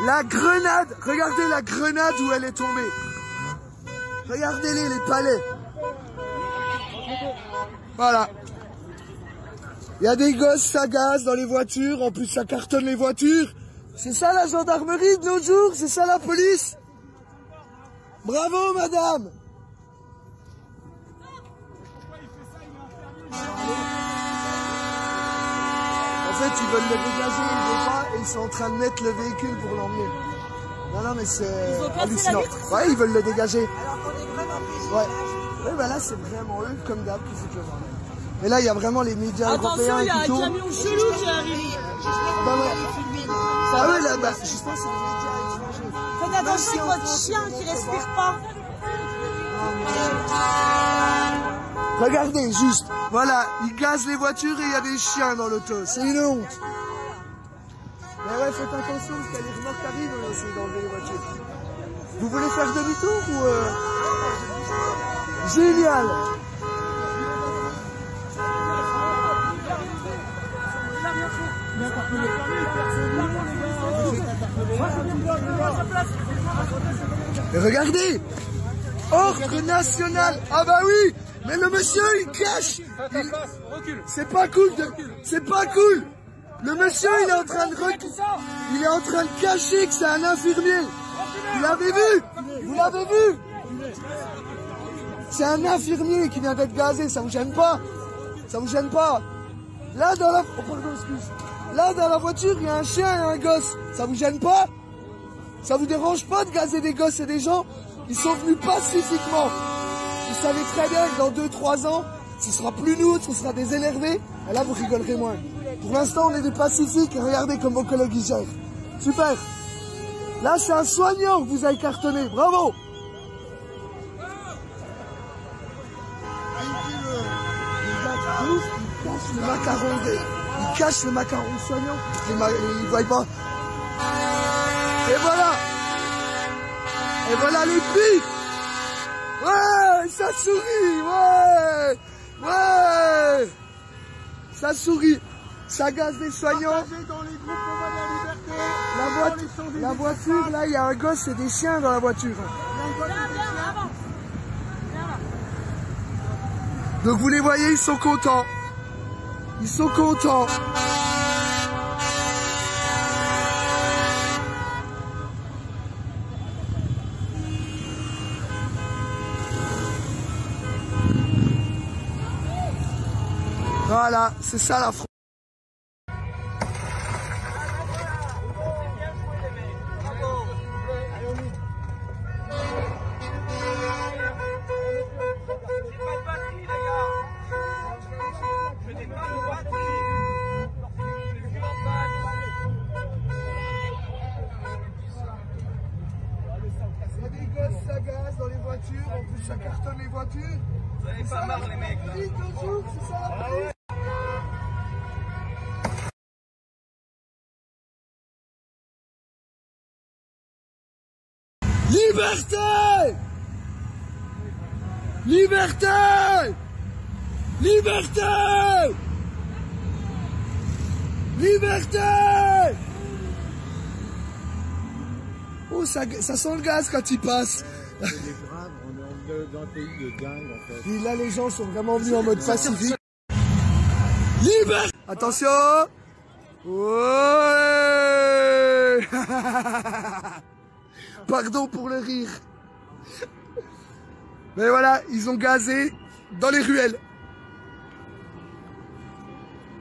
la grenade, regardez la grenade où elle est tombée. Regardez-les, les palais. Voilà. Il y a des gosses, ça gaze dans les voitures, en plus ça cartonne les voitures. C'est ça la gendarmerie de nos jours, c'est ça la police. Bravo madame. En fait, ils veulent le dégager, ils ne veulent pas, et ils sont en train de mettre le véhicule pour l'emmener. Non, non, mais c'est hallucinant. Ouais, ils veulent le dégager. Ouais. Ouais, bah là, c'est vraiment eux, comme d'hab, qui foutent le bordel. Mais là, il y a vraiment les médias européens qui tournent. Attention, il y a un camion chelou qui arrive. Bah ouais. Ah ouais, là, bah, justement, c'est les médias étrangers. Faites attention avec votre chien qui respire pas. Regardez, juste, voilà, ils gazent les voitures et il y a des chiens dans l'auto. C'est une honte. Mais ouais, faites attention parce qu'il y a les remorques qui arrivent, on essaie d'enlever les voitures. Vous voulez faire demi-tour ou Génial. Mais regardez, ordre national. Ah bah oui, mais le monsieur il cache. C'est pas cool. C'est pas cool. Le monsieur il est en train de cacher que c'est un infirmier. Vous l'avez vu? Vous l'avez vu? C'est un infirmier qui vient d'être gazé. Ça vous gêne pas? Ça vous gêne pas? Là dans la... Oh, pardon, excuse. Là dans la voiture il y a un chien et un gosse. Ça vous gêne pas? Ça vous dérange pas de gazer des gosses et des gens? Ils sont venus pacifiquement. Vous savez très bien que dans 2-3 ans, ce sera plus nous, ce sera des énervés. Et là, vous rigolerez moins. Pour l'instant, on est des pacifiques. Et regardez comme vos collègues y gèrent. Super. Là, c'est un soignant que vous avez cartonné. Bravo. Il cache le macaron soignant. Il ne voit pas. Et voilà. Et voilà les filles. Ouais, ça sourit. Ouais. Ouais. Ça sourit. Ça gaze des soignants. La voiture, là, il y a un gosse et des chiens dans la voiture. Donc vous les voyez, ils sont contents. Ils sont contents. Voilà, c'est ça la France. Ça gaze dans les voitures, en plus ça cartonne les voitures. Vous avez pas marre les mecs là. C'est ça la police. Liberté! Liberté! Liberté! Liberté! Oh, ça sent le gaz quand il passe. C'est grave, on est dans un pays de dingue en fait. Et là, les gens sont vraiment venus en mode pacifique. Liberté! Attention! Ouais! Pardon pour le rire. Mais voilà, ils ont gazé dans les ruelles.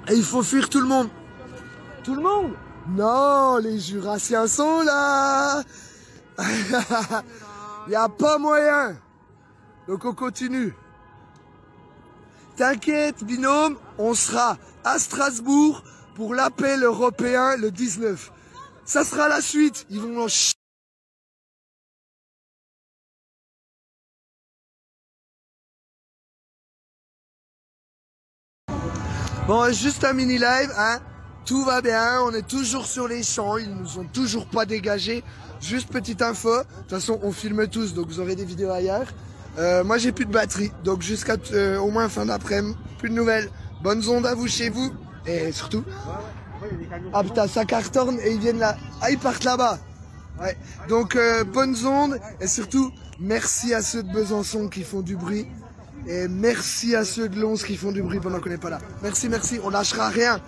Et il faut fuir tout le monde. Tout le monde? Non, les Jurassiens sont là. Il n'y a pas moyen. Donc on continue. T'inquiète, binôme, on sera à Strasbourg pour l'appel européen le 19. Ça sera la suite. Ils vont en chier. Bon, juste un mini live, hein. Tout va bien, on est toujours sur les champs, ils nous ont toujours pas dégagés. Juste petite info, de toute façon on filme tous, donc vous aurez des vidéos ailleurs. Moi j'ai plus de batterie, donc jusqu'à au moins fin d'après-midi, plus de nouvelles. Bonnes ondes à vous chez vous, et surtout... Ah putain, ça cartonne et ils viennent là. Ah, ils partent là-bas. Ouais. Donc bonnes ondes, et surtout merci à ceux de Besançon qui font du bruit. Et merci à ceux de Lons qui font du bruit pendant qu'on n'est pas là. Merci, merci, on lâchera rien.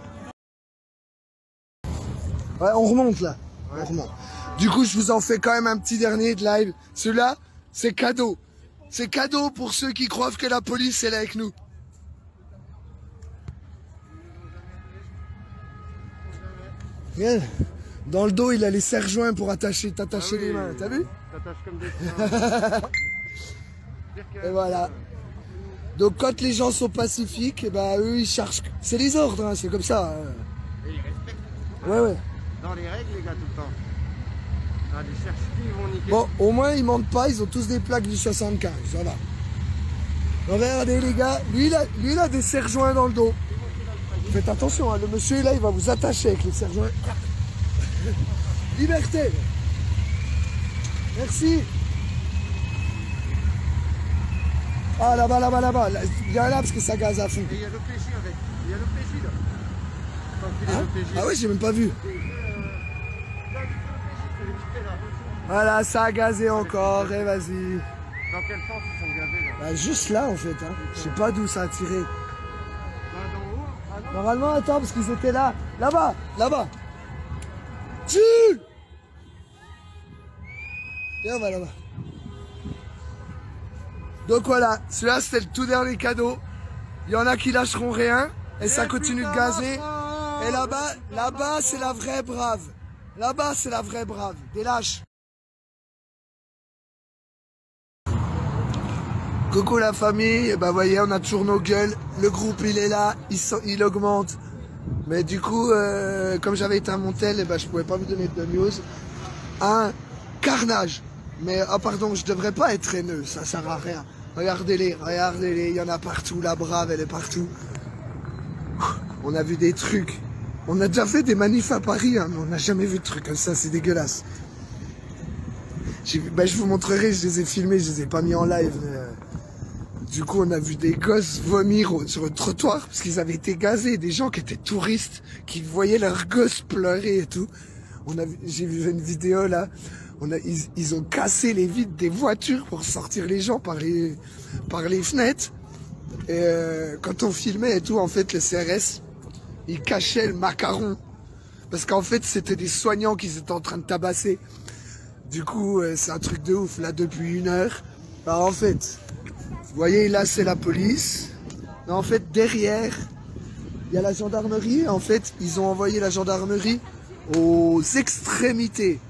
Ouais, on remonte là. On remonte. Du coup, je vous en fais quand même un petit dernier de live. Celui-là, c'est cadeau. C'est cadeau pour ceux qui croient que la police est là avec nous. Regarde, dans le dos, il a les serre-joints pour t'attacher les mains. T'as vu? T'attaches comme des freins. Et voilà. Donc quand les gens sont pacifiques, et bah eux ils cherchent. C'est les ordres, hein, c'est comme ça. Et ils respectent. Ouais, ouais. Dans les règles, les gars, tout le temps. Ah, ils cherchent qui ils vont niquer. Bon, au moins ils mentent pas, ils ont tous des plaques du 75, ça va. Regardez les gars, lui il a des serre-joints dans le dos. Faites attention, hein, le monsieur là il va vous attacher avec les serre-joints. Liberté. Merci. Ah là-bas, là-bas, là-bas. Viens là parce que ça gaze à fond. Et il y a le PJ avec. Il y a le PJ là. Hein? Ah ouais, j'ai même pas vu. Voilà, ça a gazé encore, et vas-y. Dans quel sens ils sont gazés là? Bah, juste là en fait, hein. Je sais pas d'où ça a tiré. D'en haut? Ah, non. Normalement, attends, parce qu'ils étaient là. Là-bas, là-bas. Tue! Viens, on va là-bas. Donc voilà, celui-là c'était le tout dernier cadeau. Il y en a qui lâcheront rien et ça continue de gazer. Et là-bas c'est la vraie brave. Là-bas c'est la vraie brave. Des lâches. Coucou la famille, et bah voyez on a toujours nos gueules. Le groupe il est là, il augmente. Mais du coup, comme j'avais été à Montel, et bah, je pouvais pas vous donner de news. Un carnage. Mais, ah pardon, je devrais pas être haineux, ça sert à rien. Regardez-les, regardez-les, il y en a partout, la brave, elle est partout. On a vu des trucs. On a déjà fait des manifs à Paris, hein, mais on n'a jamais vu de trucs comme ça, c'est dégueulasse. Bah, je vous montrerai, je les ai filmés, je les ai pas mis en live. Du coup, on a vu des gosses vomir sur le trottoir, parce qu'ils avaient été gazés, des gens qui étaient touristes, qui voyaient leurs gosses pleurer et tout. J'ai vu une vidéo là. Ils ont cassé les vitres des voitures pour sortir les gens par les fenêtres. Et quand on filmait et tout, en fait, le CRS, il cachait le macaron. Parce qu'en fait, c'était des soignants qui étaient en train de tabasser. Du coup, c'est un truc de ouf, là, depuis 1 heure. Alors, en fait, vous voyez, là, c'est la police. Mais en fait, derrière, il y a la gendarmerie. En fait, ils ont envoyé la gendarmerie aux extrémités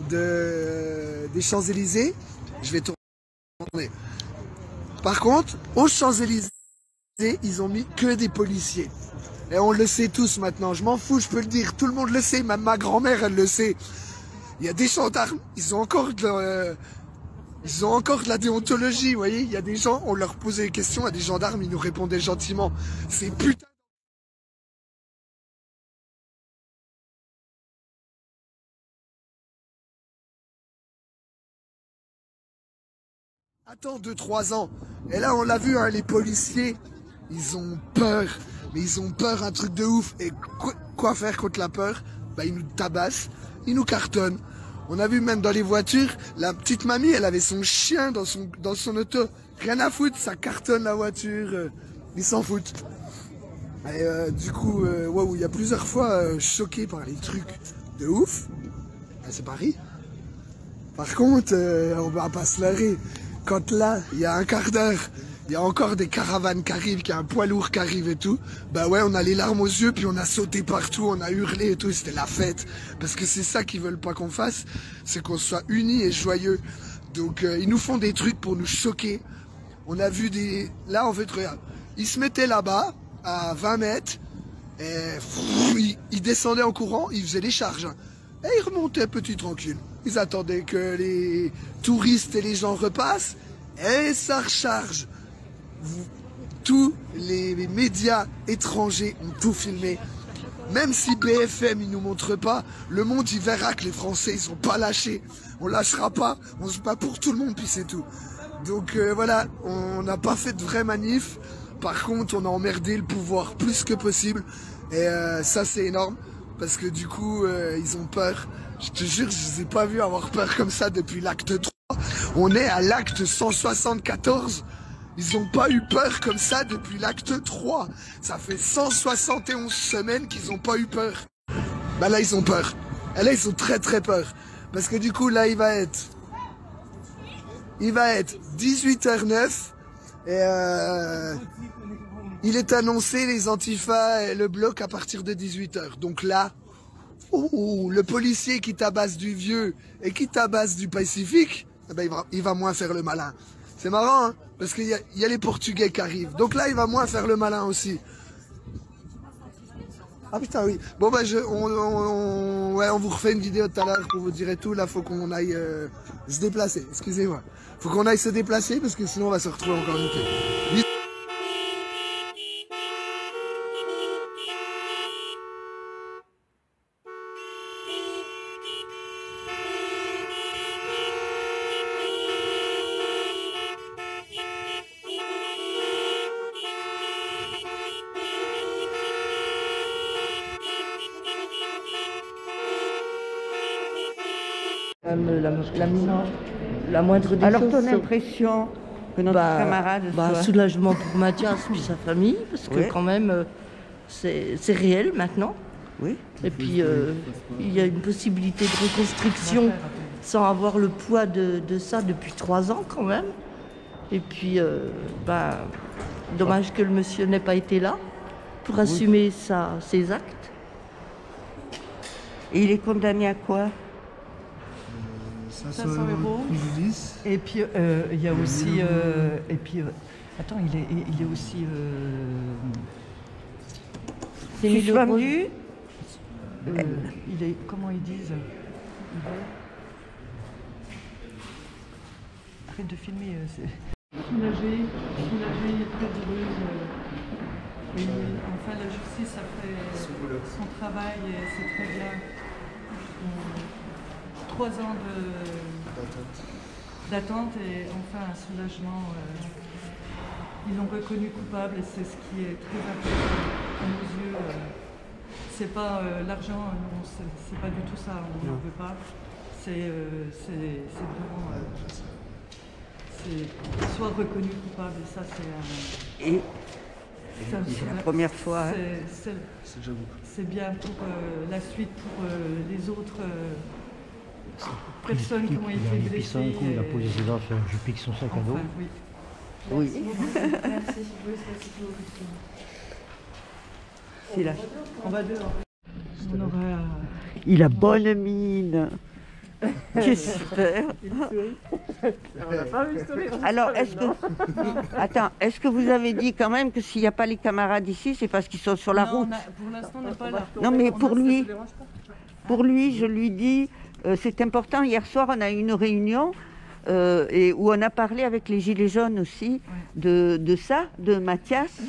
des Champs-Élysées. Je vais tourner. Par contre, aux Champs-Élysées, ils ont mis que des policiers. Et on le sait tous maintenant. Je m'en fous, je peux le dire. Tout le monde le sait. Même ma grand-mère, elle le sait. Il y a des gendarmes. Ils ont encore Ils ont encore de la déontologie, vous voyez. Il y a des gens, on leur posait des questions à des gendarmes, ils nous répondaient gentiment. C'est putain. Attends 2-3 ans. Et là, on l'a vu, hein, les policiers, ils ont peur. Mais ils ont peur, un truc de ouf. Et quoi faire contre la peur? Bah, ils nous tabassent, ils nous cartonnent. On a vu même dans les voitures, la petite mamie, elle avait son chien dans son auto. Rien à foutre, ça cartonne la voiture. Ils s'en foutent. Et du coup, waouh, il y a plusieurs fois choqué par les trucs de ouf. C'est Paris. Par contre, on va pas se leurrer. Quand là, il y a un quart d'heure, il y a encore des caravanes qui arrivent, qu'il y a un poids lourd qui arrive et tout, bah ouais, on a les larmes aux yeux, puis on a sauté partout, on a hurlé et tout, c'était la fête. Parce que c'est ça qu'ils veulent pas qu'on fasse, c'est qu'on soit unis et joyeux. Donc ils nous font des trucs pour nous choquer. On a vu des... Là, en fait, regarde, ils se mettaient là-bas, à 20 mètres, et ils descendaient en courant, ils faisaient les charges. Et ils remontaient petit tranquille. Ils attendaient que les touristes et les gens repassent, et ça recharge. Tous les médias étrangers ont tout filmé. Même si BFM il nous montre pas, le monde il verra que les Français ils sont pas lâchés. On lâchera pas, on se bat pour tout le monde puis c'est tout. Donc voilà, on n'a pas fait de vraie manif. Par contre, on a emmerdé le pouvoir plus que possible. Et ça c'est énorme. Parce que du coup, ils ont peur. Je te jure, je les ai pas vus avoir peur comme ça depuis l'acte 3. On est à l'acte 174. Ils n'ont pas eu peur comme ça depuis l'acte 3. Ça fait 171 semaines qu'ils n'ont pas eu peur. Bah là, ils ont peur. Et là, ils ont très très peur. Parce que du coup, là, il va être 18h09. Et il est annoncé les antifas et le bloc à partir de 18h. Donc là, le policier qui tabasse du vieux et qui tabasse du Pacifique, eh ben il va moins faire le malin. C'est marrant, hein, parce qu'il y a les Portugais qui arrivent. Donc là, il va moins faire le malin aussi. Ah putain, oui. Bon, bah, on vous refait une vidéo tout à l'heure pour vous dire et tout. Là, faut qu'on aille se déplacer. Excusez-moi. Faut qu'on aille se déplacer parce que sinon, on va se retrouver encore niqué. La moindre des Alors choses. ton impression que notre camarade soit... Soulagement pour Mathias puis sa famille, parce que quand même c'est réel maintenant. Oui. Et puis il y a une possibilité de reconstruction sans avoir le poids de ça depuis 3 ans quand même. Et puis dommage que le monsieur n'ait pas été là pour assumer ses actes. Et il est condamné à quoi? 500 €. Et puis il y a aussi attends, il est aussi suspendu. Il est, comment ils disent, arrête de filmer. Soulagé, très heureuse. Enfin, la justice a fait son travail et c'est très bien. 3 ans d'attente et enfin un soulagement. Ils l'ont reconnu coupable et c'est ce qui est très important à nos yeux. C'est pas l'argent, c'est pas du tout ça, on n'en veut pas. C'est vraiment... c'est soit reconnu coupable et ça c'est... C'est la première fois. C'est bien pour la suite, pour les autres... personne qui ont été blessées. Il a posé ses affaires, je pique son sac à dos. Oui. Merci. C'est là. On va dehors. On aura... Il a bonne mine. J'espère. Alors, est-ce que vous avez dit quand même que s'il n'y a pas les camarades ici, c'est parce qu'ils sont sur la route? Pour l'instant, on n'est pas là. Non, mais pour lui, je lui dis... c'est important. Hier soir, on a eu une réunion. et où on a parlé avec les Gilets jaunes aussi de ça, de Mathias.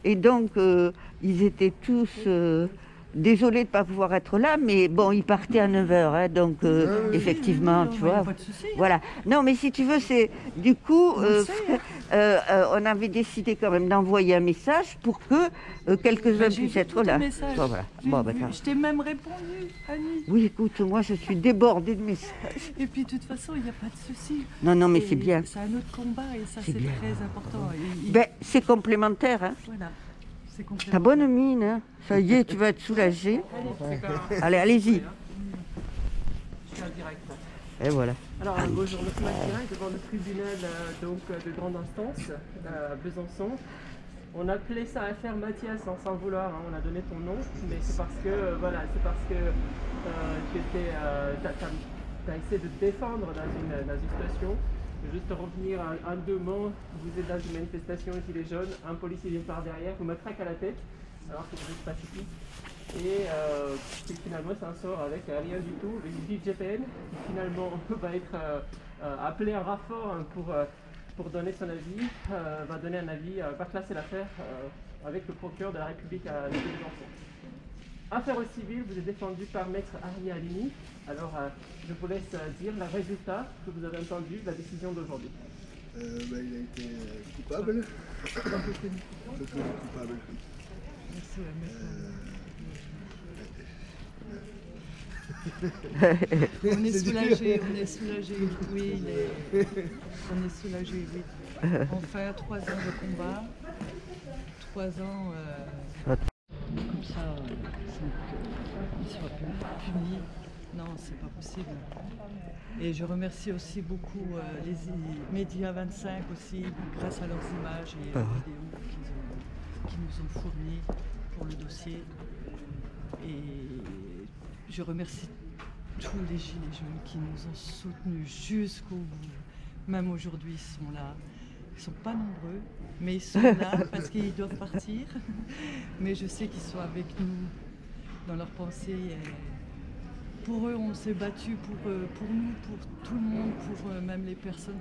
Et donc, ils étaient tous désolés de ne pas pouvoir être là, mais bon, ils partaient à 9h, donc effectivement, tu vois. Voilà. Non, mais si tu veux, c'est du coup, on avait décidé quand même d'envoyer un message pour que quelques-uns puissent être là. Bon, voilà. Je t'ai même répondu, Annie. Oui, écoute, moi je suis débordée de messages. Et puis de toute façon, il n'y a pas de souci. Non, mais c'est bien. C'est un autre combat et ça c'est très important. Ben, c'est complémentaire. Hein. Voilà. T'as bonne mine, hein. Ça y est, tu vas être soulagé. Allez, allez-y. Je suis en direct. Et voilà. Alors, bonjour, ce matin, devant le tribunal de grande instance à Besançon. On appelait ça affaire Mathias sans vouloir, hein. On a donné ton nom, mais c'est parce que t'as essayé de te défendre dans une situation. Juste revenir un deux mots, vous êtes dans une manifestation gilets jaunes, un policier vient par derrière, vous me traque à la tête, alors que vous êtes pacifique. Et finalement ça en sort avec rien du tout. Le GPN qui finalement va être appelé un renfort pour donner son avis, va donner un avis, va classer l'affaire avec le procureur de la République à Besançon. Affaire au civil, vous êtes défendu par maître Ari Halimi. Alors, je vous laisse dire le résultat que vous avez entendu, la décision d'aujourd'hui. Il a été coupable. Reconnu coupable. On est soulagé, oui, on est soulagé, oui. Enfin, 3 ans de combat, 3 ans comme ça, sans qu'il soit puni. Non, c'est pas possible. Et je remercie aussi beaucoup les médias 25 aussi, grâce à leurs images et vidéos qu'ils nous ont fournies pour le dossier. Et je remercie tous les Gilets jaunes qui nous ont soutenus jusqu'au bout. Même aujourd'hui, ils sont là. Ils ne sont pas nombreux, mais ils sont là parce qu'ils doivent partir. Mais je sais qu'ils sont avec nous dans leurs pensées. Et pour eux, on s'est battu pour nous, pour tout le monde, pour même les personnes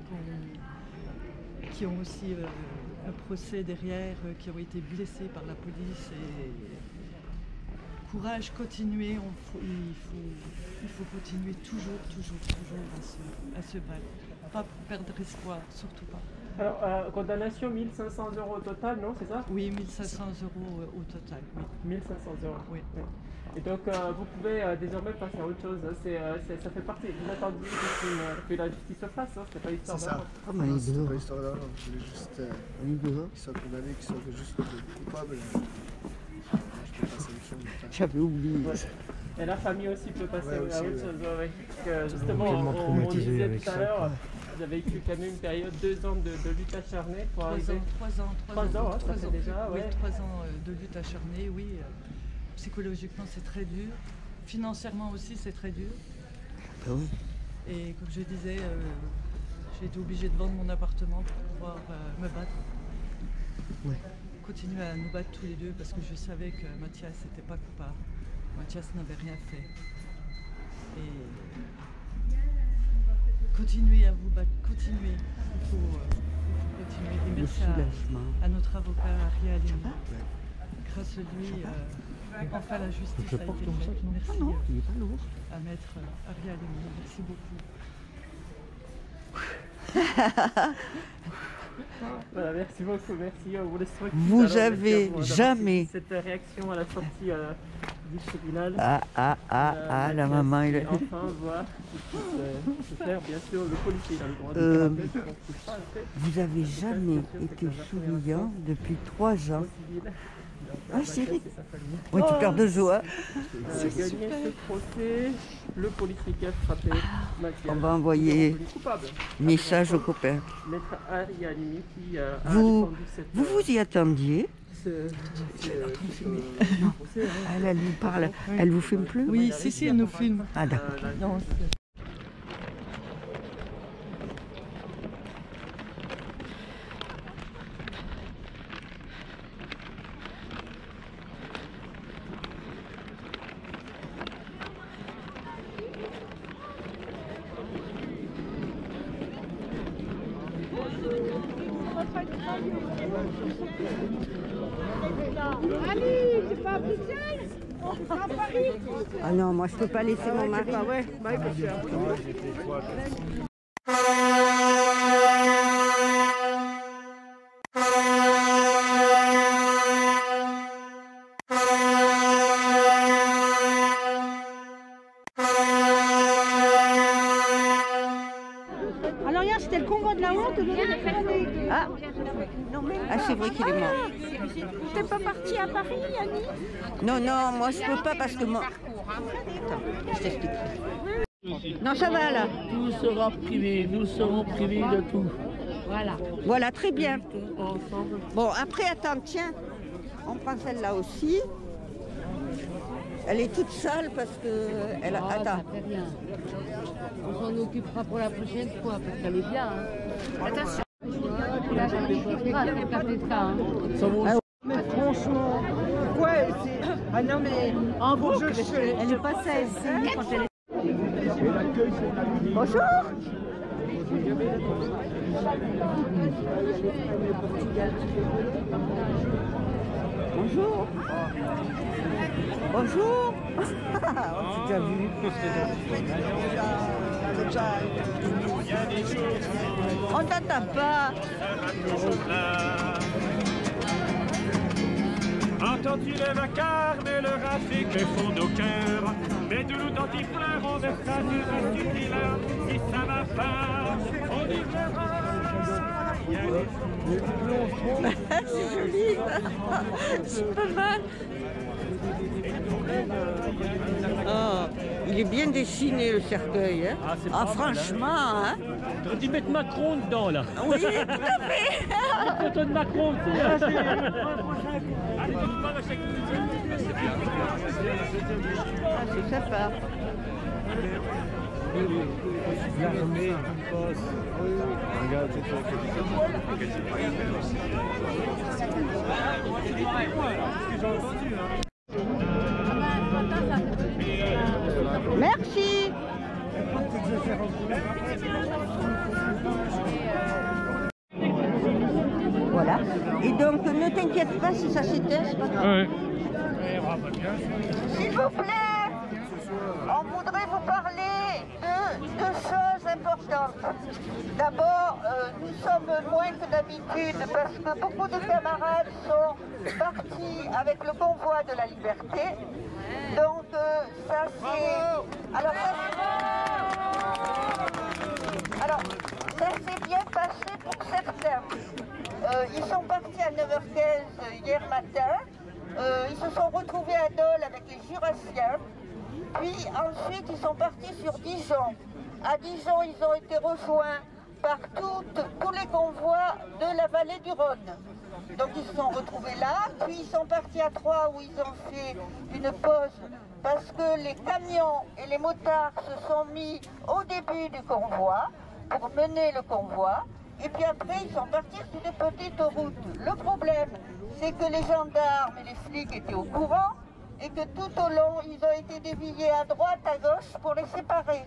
qui ont aussi un procès derrière, qui ont été blessées par la police. Et courage, continuez, il faut continuer toujours à se battre. Pas perdre espoir, surtout pas. Alors, condamnation 1 500 € au total, non, c'est ça? Oui, 1 500 € au total, oui. 1 500 €, oui. Et donc, vous pouvez désormais passer à autre chose. Ça fait partie. Vous attendiez que la justice se fasse, hein. C'est pas histoire d'argent. C'est pas histoire d'argent. Je voulais juste qu'ils soient condamnés, qu'ils soient juste coupables. Je peux passer à autre chose. J'avais oublié. Et la famille aussi peut passer à autre chose. Ouais. Parce que justement, on disait tout à l'heure, vous avez vécu quand même une période, 2 ans de lutte acharnée pour arriver. 3 ans, ça fait déjà, ouais. Oui, 3 ans de lutte acharnée, oui. Psychologiquement, c'est très dur. Financièrement aussi, c'est très dur. Ah oui. Et comme je disais, j'ai été obligée de vendre mon appartement pour pouvoir me battre. Oui. Continuer à nous battre tous les deux parce que je savais que Mathias n'était pas coupable. Mathias n'avait rien fait. Et continuez à vous battre, continuez. Il faut continuer. Et merci à notre avocat, Ari Halimi. Grâce à lui, enfin la justice a été faite. Merci à maître Ari Halimi. Merci beaucoup. Voilà, merci beaucoup, merci. On vous laisse tranquille. Vous avez jamais... Cette réaction à la sortie du tribunal. La maman, il est... Enfin, voir se faire, bien sûr, le policier dans le droit de vous avez jamais été souriant depuis 3 ans. Ah, Cyril. Oui, tu pleures de joie. Gagner ce procès, le policier qui a frappé Mathias. On va envoyer message aux copains. Maître Ari Halimi qui a vous cette... vous y attendiez? Elle nous parle. Elle vous filme plus? Oui, si, elle nous filme. Ah, d'accord. Allez, tu vas à Bruxelles? À Paris? Ah non, moi je peux pas laisser mon mari. Ouais, bien sûr. Alors hier, c'était le convoi de la honte. Ah, c'est vrai qu'il est mort. T'es pas parti à Paris, Annie? Non, non, moi je peux pas parce que moi... Attends, je t'explique. Non, ça va là. Tout sera privé, nous serons privés de tout. Voilà. Voilà, très bien. Bon, après, attends, tiens, on prend celle-là aussi. Elle est toute sale parce que... Elle a... Attends. Ça fait rien. On s'en occupera pour la prochaine fois parce qu'elle est bien. Hein. Attention. Mais franchement, ouais, c'est... Ah non, mais en boucle, elle est passée à essayer quand elle est... Bonjour. Bonjour. Bonjour. On s'est déjà vu. On t'entend pas. Entends-tu les vacarmes et le raffique que font nos cœurs? Mais de nous dentifrices, on versera du restituteur. Si ça va pas, on livrera. C'est joli. C'est pas mal. Oh, il est bien dessiné le cercueil. Hein. Ah, franchement. Hein. Tu aurais dû mettre Macron dedans là. Oui, tout à fait. Une photo de Macron. C'est sympa. Merci. Voilà. Et donc, ne t'inquiète pas si ça s'éteint, c'est pas grave. S'il vous plaît, on voudrait vous parler de deux choses importantes. D'abord, nous sommes moins que d'habitude parce que beaucoup de camarades sont partis avec le convoi de la liberté. Donc, ça c'est... Alors, ça s'est bien passé pour certains. Ils sont partis à 9h15 hier matin. Ils se sont retrouvés à Dole avec les Jurassiens. Puis ensuite, ils sont partis sur Dijon. À Dijon, ils ont été rejoints par tous les convois de la vallée du Rhône. Donc ils se sont retrouvés là. Puis ils sont partis à Troyes où ils ont fait une pause parce que les camions et les motards se sont mis au début du convoi pour mener le convoi. Et puis après, ils sont partis sur des petites routes. Le problème, c'est que les gendarmes et les flics étaient au courant et que tout au long, ils ont été déviés à droite, à gauche pour les séparer.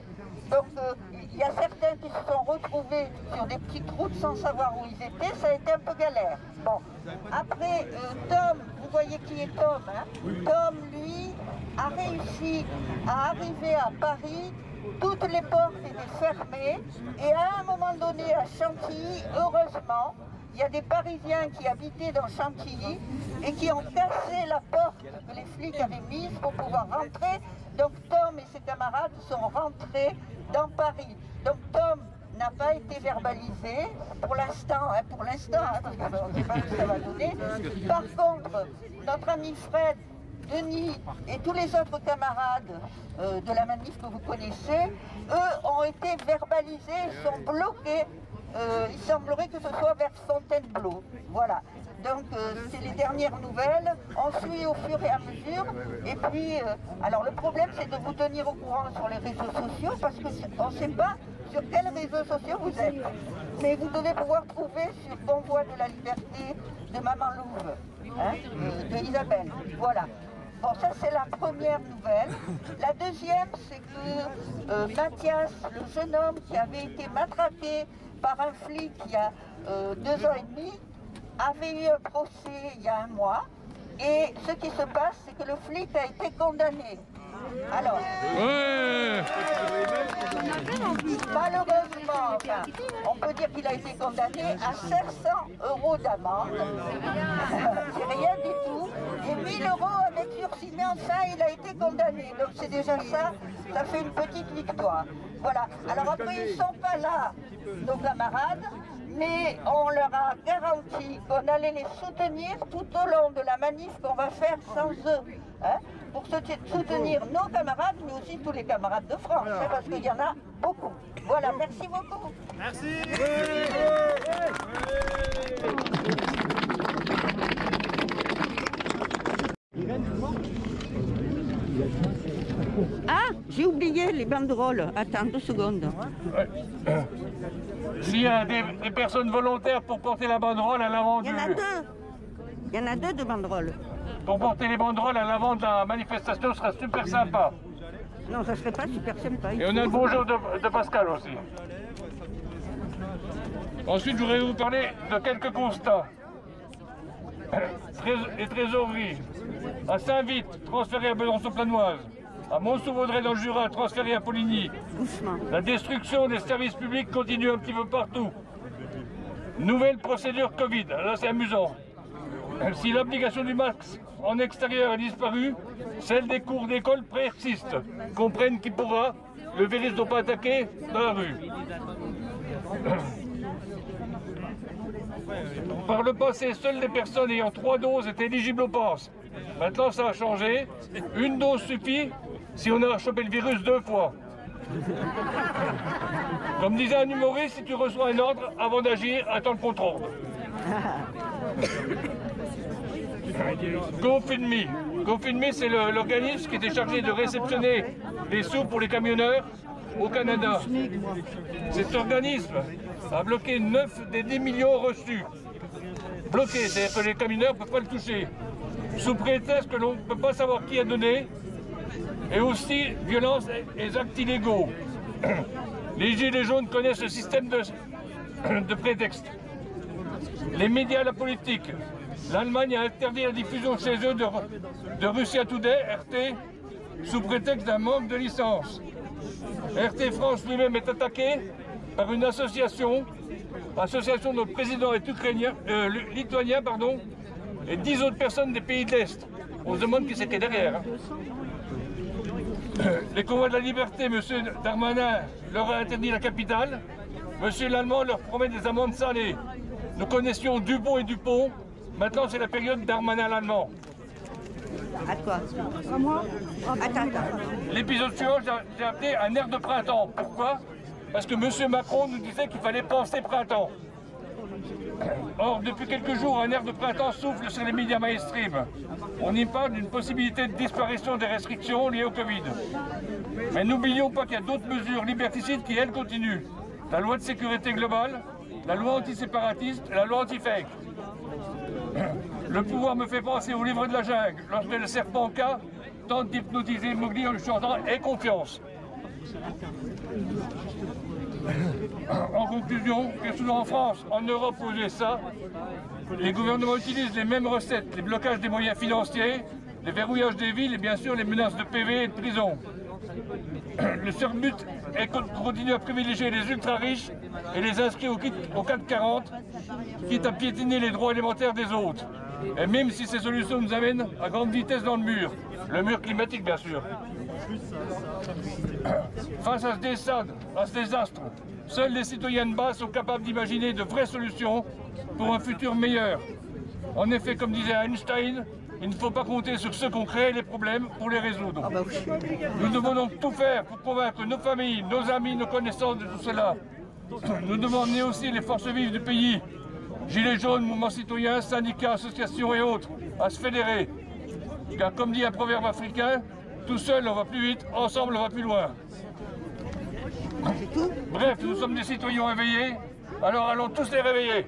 Donc, il y a certains qui se sont retrouvés sur des petites routes sans savoir où ils étaient. Ça a été un peu galère. Bon, après, Tom, vous voyez qui est Tom, hein? Tom, lui, a réussi à arriver à Paris. Toutes les portes étaient fermées et à un moment donné à Chantilly, heureusement, il y a des Parisiens qui habitaient dans Chantilly et qui ont cassé la porte que les flics avaient mise pour pouvoir rentrer. Donc Tom et ses camarades sont rentrés dans Paris. Donc Tom n'a pas été verbalisé pour l'instant, hein, parce qu'on ne sait pas ce que ça va donner. Par contre, notre ami Fred, Denis et tous les autres camarades de la manif que vous connaissez, eux ont été verbalisés, sont bloqués. Il semblerait que ce soit vers Fontainebleau. Voilà. Donc c'est les dernières nouvelles. On suit au fur et à mesure. Et puis, alors le problème c'est de vous tenir au courant sur les réseaux sociaux parce qu'on ne sait pas sur quels réseaux sociaux vous êtes. Mais vous devez pouvoir trouver sur Convoi de la Liberté de Maman Louve, hein, de Isabelle. Voilà. Bon, ça c'est la première nouvelle. La deuxième, c'est que Mathias, le jeune homme qui avait été matraqué par un flic il y a 2 ans et demi, avait eu un procès il y a 1 mois. Et ce qui se passe, c'est que le flic a été condamné. Alors, malheureusement, enfin, on peut dire qu'il a été condamné à 500 € d'amende. C'est rien du tout. Et 1000 € avec sursis. Mais enfin, il a été condamné. Donc c'est déjà ça, ça fait une petite victoire. Voilà. Alors après, ils ne sont pas là, nos camarades. Mais on leur a garanti qu'on allait les soutenir tout au long de la manif qu'on va faire sans eux. Hein, pour soutenir nos camarades, mais aussi tous les camarades de France, hein, parce qu'il y en a beaucoup. Voilà, merci beaucoup. Merci. Ah, j'ai oublié les banderoles. Attends 2 secondes. S'il y a des personnes volontaires pour porter la banderole à l'avant du... Il y en a 2. Il y en a 2 de banderoles. Pour porter les banderoles à l'avant de la manifestation, ce serait super sympa. Non, ça serait pas super sympa. Et on a le bonjour de Pascal aussi. Ensuite, je voudrais vous parler de quelques constats. Les trésoreries. À Saint-Vite, transféré à Besançon-Planoise. À Mont-sous-Vaudrey dans le Jura, transféré à Poligny. La destruction des services publics continue un petit peu partout. Nouvelle procédure Covid, là c'est amusant. Si l'application du masque en extérieur a disparu, celle des cours d'école persiste. Comprennent qui pourra, le virus ne doit pas attaquer dans la rue. Par le passé, seules les personnes ayant 3 doses étaient éligibles au pass. Maintenant, ça a changé. Une dose suffit si on a chopé le virus 2 fois. Comme disait un humoriste, si tu reçois un ordre, avant d'agir, attends le contre-ordre. GoFundMe. GoFundMe, c'est l'organisme qui était chargé de réceptionner les sous pour les camionneurs au Canada. Cet organisme a bloqué 9 des 10 millions reçus. Bloqué, c'est-à-dire que les camionneurs ne peuvent pas le toucher. Sous prétexte que l'on ne peut pas savoir qui a donné, et aussi violence et actes illégaux. Les Gilets jaunes connaissent le système de prétexte. Les médias, la politique. L'Allemagne a interdit la diffusion chez eux de Russia Today, RT, sous prétexte d'un manque de licence. RT France lui-même est attaqué par une association dont le président est lituanien, et 10 autres personnes des pays de l'Est. On se demande qui c'était derrière. Les convois de la liberté, M. Darmanin leur a interdit la capitale. M. l'Allemand leur promet des amendes salées. Nous connaissions Dupont et Dupont. Maintenant, c'est la période Darmanin l'Allemand. À quoi? À moi? Attends. L'épisode suivant, j'ai appelé un air de printemps. Pourquoi? Parce que M. Macron nous disait qu'il fallait penser printemps. Or, depuis quelques jours, un air de printemps souffle sur les médias mainstream. On y parle d'une possibilité de disparition des restrictions liées au Covid. Mais n'oublions pas qu'il y a d'autres mesures liberticides qui, elles, continuent. La loi de sécurité globale, la loi antiséparatiste et la loi anti-fake. Le pouvoir me fait penser au livre de la jungle, lorsque le serpent K tente d'hypnotiser Mowgli en lui chantant « Aie confiance ». En conclusion, que souvent en France, en Europe ou aux USA, les gouvernements utilisent les mêmes recettes, les blocages des moyens financiers, les verrouillages des villes et bien sûr les menaces de PV et de prison. Le seul but est qu'on continue à privilégier les ultra-riches et les inscrits au 440, quitte à piétiner les droits élémentaires des autres. Et même si ces solutions nous amènent à grande vitesse dans le mur climatique bien sûr. Face à ce désastre, seuls les citoyens de base sont capables d'imaginer de vraies solutions pour un futur meilleur. En effet, comme disait Einstein, il ne faut pas compter sur ceux qui ont créé les problèmes pour les résoudre. Nous devons donc tout faire pour convaincre nos familles, nos amis, nos connaissances de tout cela. Nous devons emmener aussi les forces vives du pays, Gilets jaunes, mouvements citoyens, syndicats, associations et autres, à se fédérer. Car comme dit un proverbe africain, tout seul on va plus vite, ensemble on va plus loin. Bref, nous sommes des citoyens éveillés, alors allons tous les réveiller.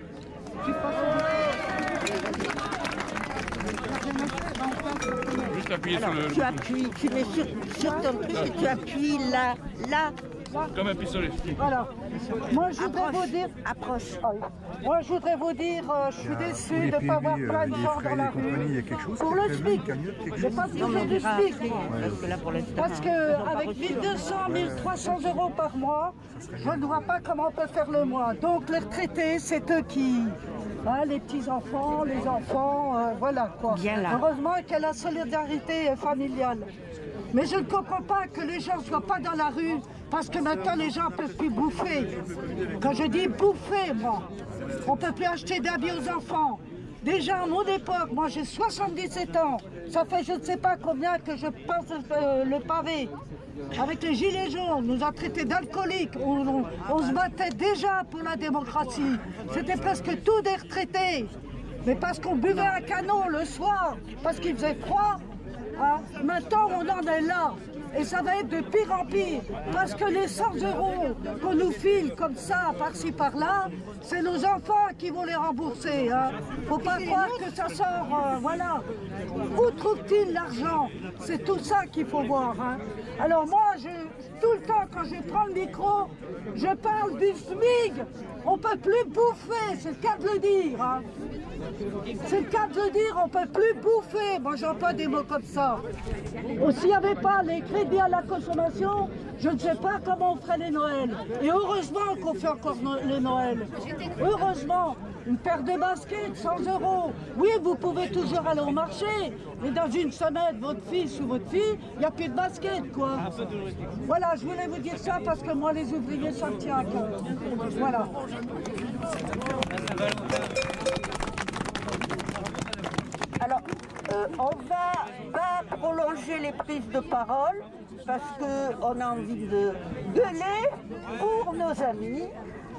Juste appuyer sur le... Tu appuies, tu mets sur ton truc et tu appuies là, Comme un pistolet. Voilà. Moi, je voudrais vous dire... Approche. Moi, je voudrais vous dire, je suis déçue de ne pas avoir plein de gens dans la rue. Pour le SMIC. Je n'ai pas besoin du SMIC. Parce qu'avec 1200, 1300 euros par mois, je ne vois pas comment on peut faire le mois. Donc, les retraités, c'est eux qui... Hein, les petits-enfants, les enfants, voilà quoi. Heureusement qu'il y a la solidarité familiale. Mais je ne comprends pas que les gens ne soient pas dans la rue, parce que maintenant les gens ne peuvent plus bouffer. Quand je dis bouffer, moi, on ne peut plus acheter d'habits aux enfants. Déjà à mon époque, moi j'ai 77 ans, ça fait je ne sais pas combien que je passe le pavé. Avec les gilets jaunes, on nous a traités d'alcooliques, on se battait déjà pour la démocratie. C'était presque tous des retraités. Mais parce qu'on buvait un canon le soir, parce qu'il faisait froid, hein, maintenant on en est là. Et ça va être de pire en pire, parce que les 100 euros qu'on nous file comme ça, par-ci, par-là, c'est nos enfants qui vont les rembourser. Hein. Faut pas croire que ça sort, voilà. Où trouve-t-il l'argent? C'est tout ça qu'il faut voir. Hein. Alors moi, tout le temps, quand je prends le micro, je parle du SMIC. On ne peut plus bouffer, c'est le cas de le dire. Hein. C'est le cas de le dire, on ne peut plus bouffer. Moi, j'emploie des mots comme ça. S'il n'y avait pas les crédits à la consommation, je ne sais pas comment on ferait les Noëls. Et heureusement qu'on fait encore les Noëls. Heureusement. Une paire de baskets, 100 euros. Oui, vous pouvez toujours aller au marché, mais dans une semaine, votre fils ou votre fille, il n'y a plus de basket, quoi. Voilà, je voulais vous dire ça parce que moi, les ouvriers, ça me tient à cœur. Voilà. Alors, on va pas prolonger les prises de parole parce qu'on a envie de gueuler pour nos amis.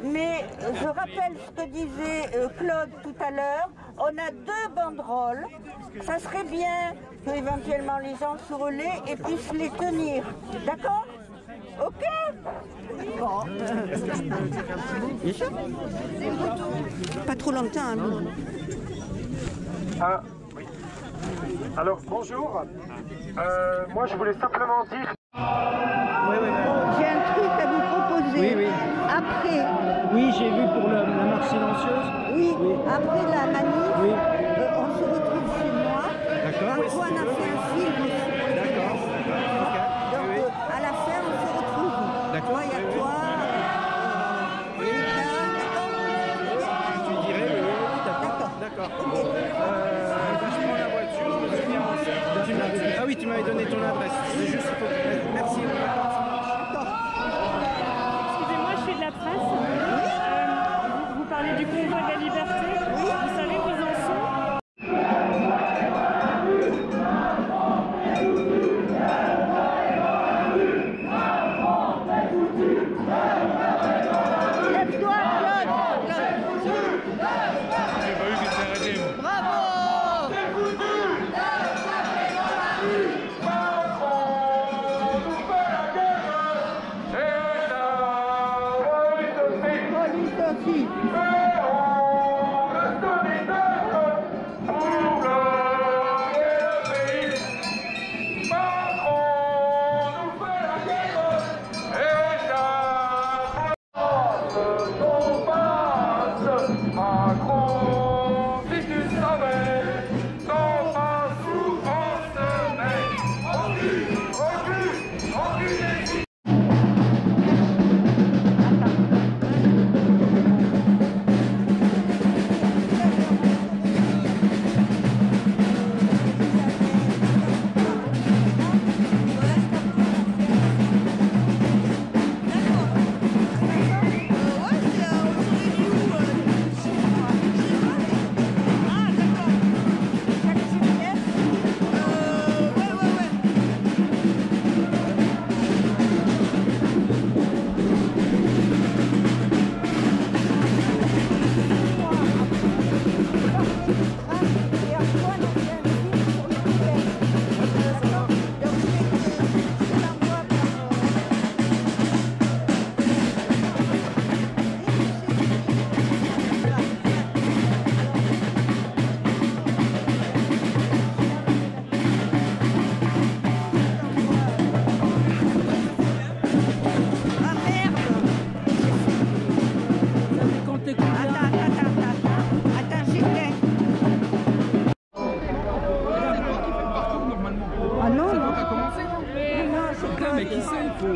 Mais je rappelle ce que disait Claude tout à l'heure, on a 2 banderoles, ça serait bien qu'éventuellement les gens se relaient et puissent les tenir, d'accord? Ok? Bon. Pas trop longtemps, hein, nous. Ah, oui. Alors, bonjour. Moi, je voulais simplement dire... J'ai un truc à vous proposer. Oui, oui. Après. Oui, j'ai vu pour la marche silencieuse. Oui, après la manif, oui. On se retrouve chez moi. D'accord. Parfois, on a fait un film aussi. D'accord. Okay. Donc, oui. À la fin, on se retrouve. D'accord. Moi, il y a toi. Tu dirais, oui, d'accord. D'accord. Je prends la voiture, je me souviens. Ah oui, tu m'avais donné ton adresse. C'est juste pour... Merci. Excusez-moi, je suis de la presse. Vous parlez du convoi de la liberté. Vous savez où ils en sont? Lève-toi, Claude. J'ai pas vu qu'il s'est arrêté. Bravo.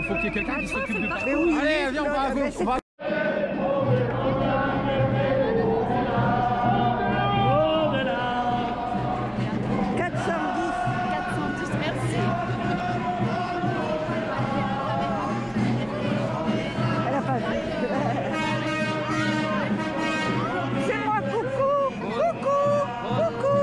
faut qu'il y ait quelqu'un qui s'occupe du parcours. Allez, viens, on va à gauche. On va... 410, merci. Elle a pas vu. C'est moi, coucou, coucou, coucou.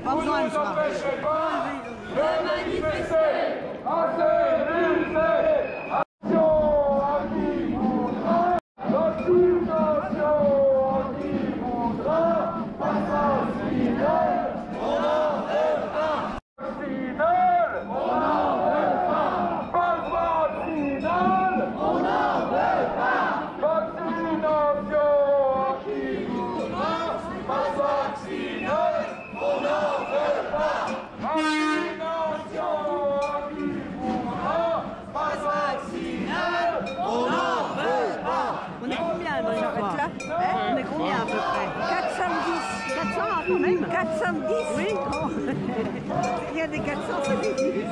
pas besoin de ça. De manifester. On est combien dans j'arrête là On est combien à peu près 410. 400 quand même 410. Oui. Il y a des 400, c'est des 10.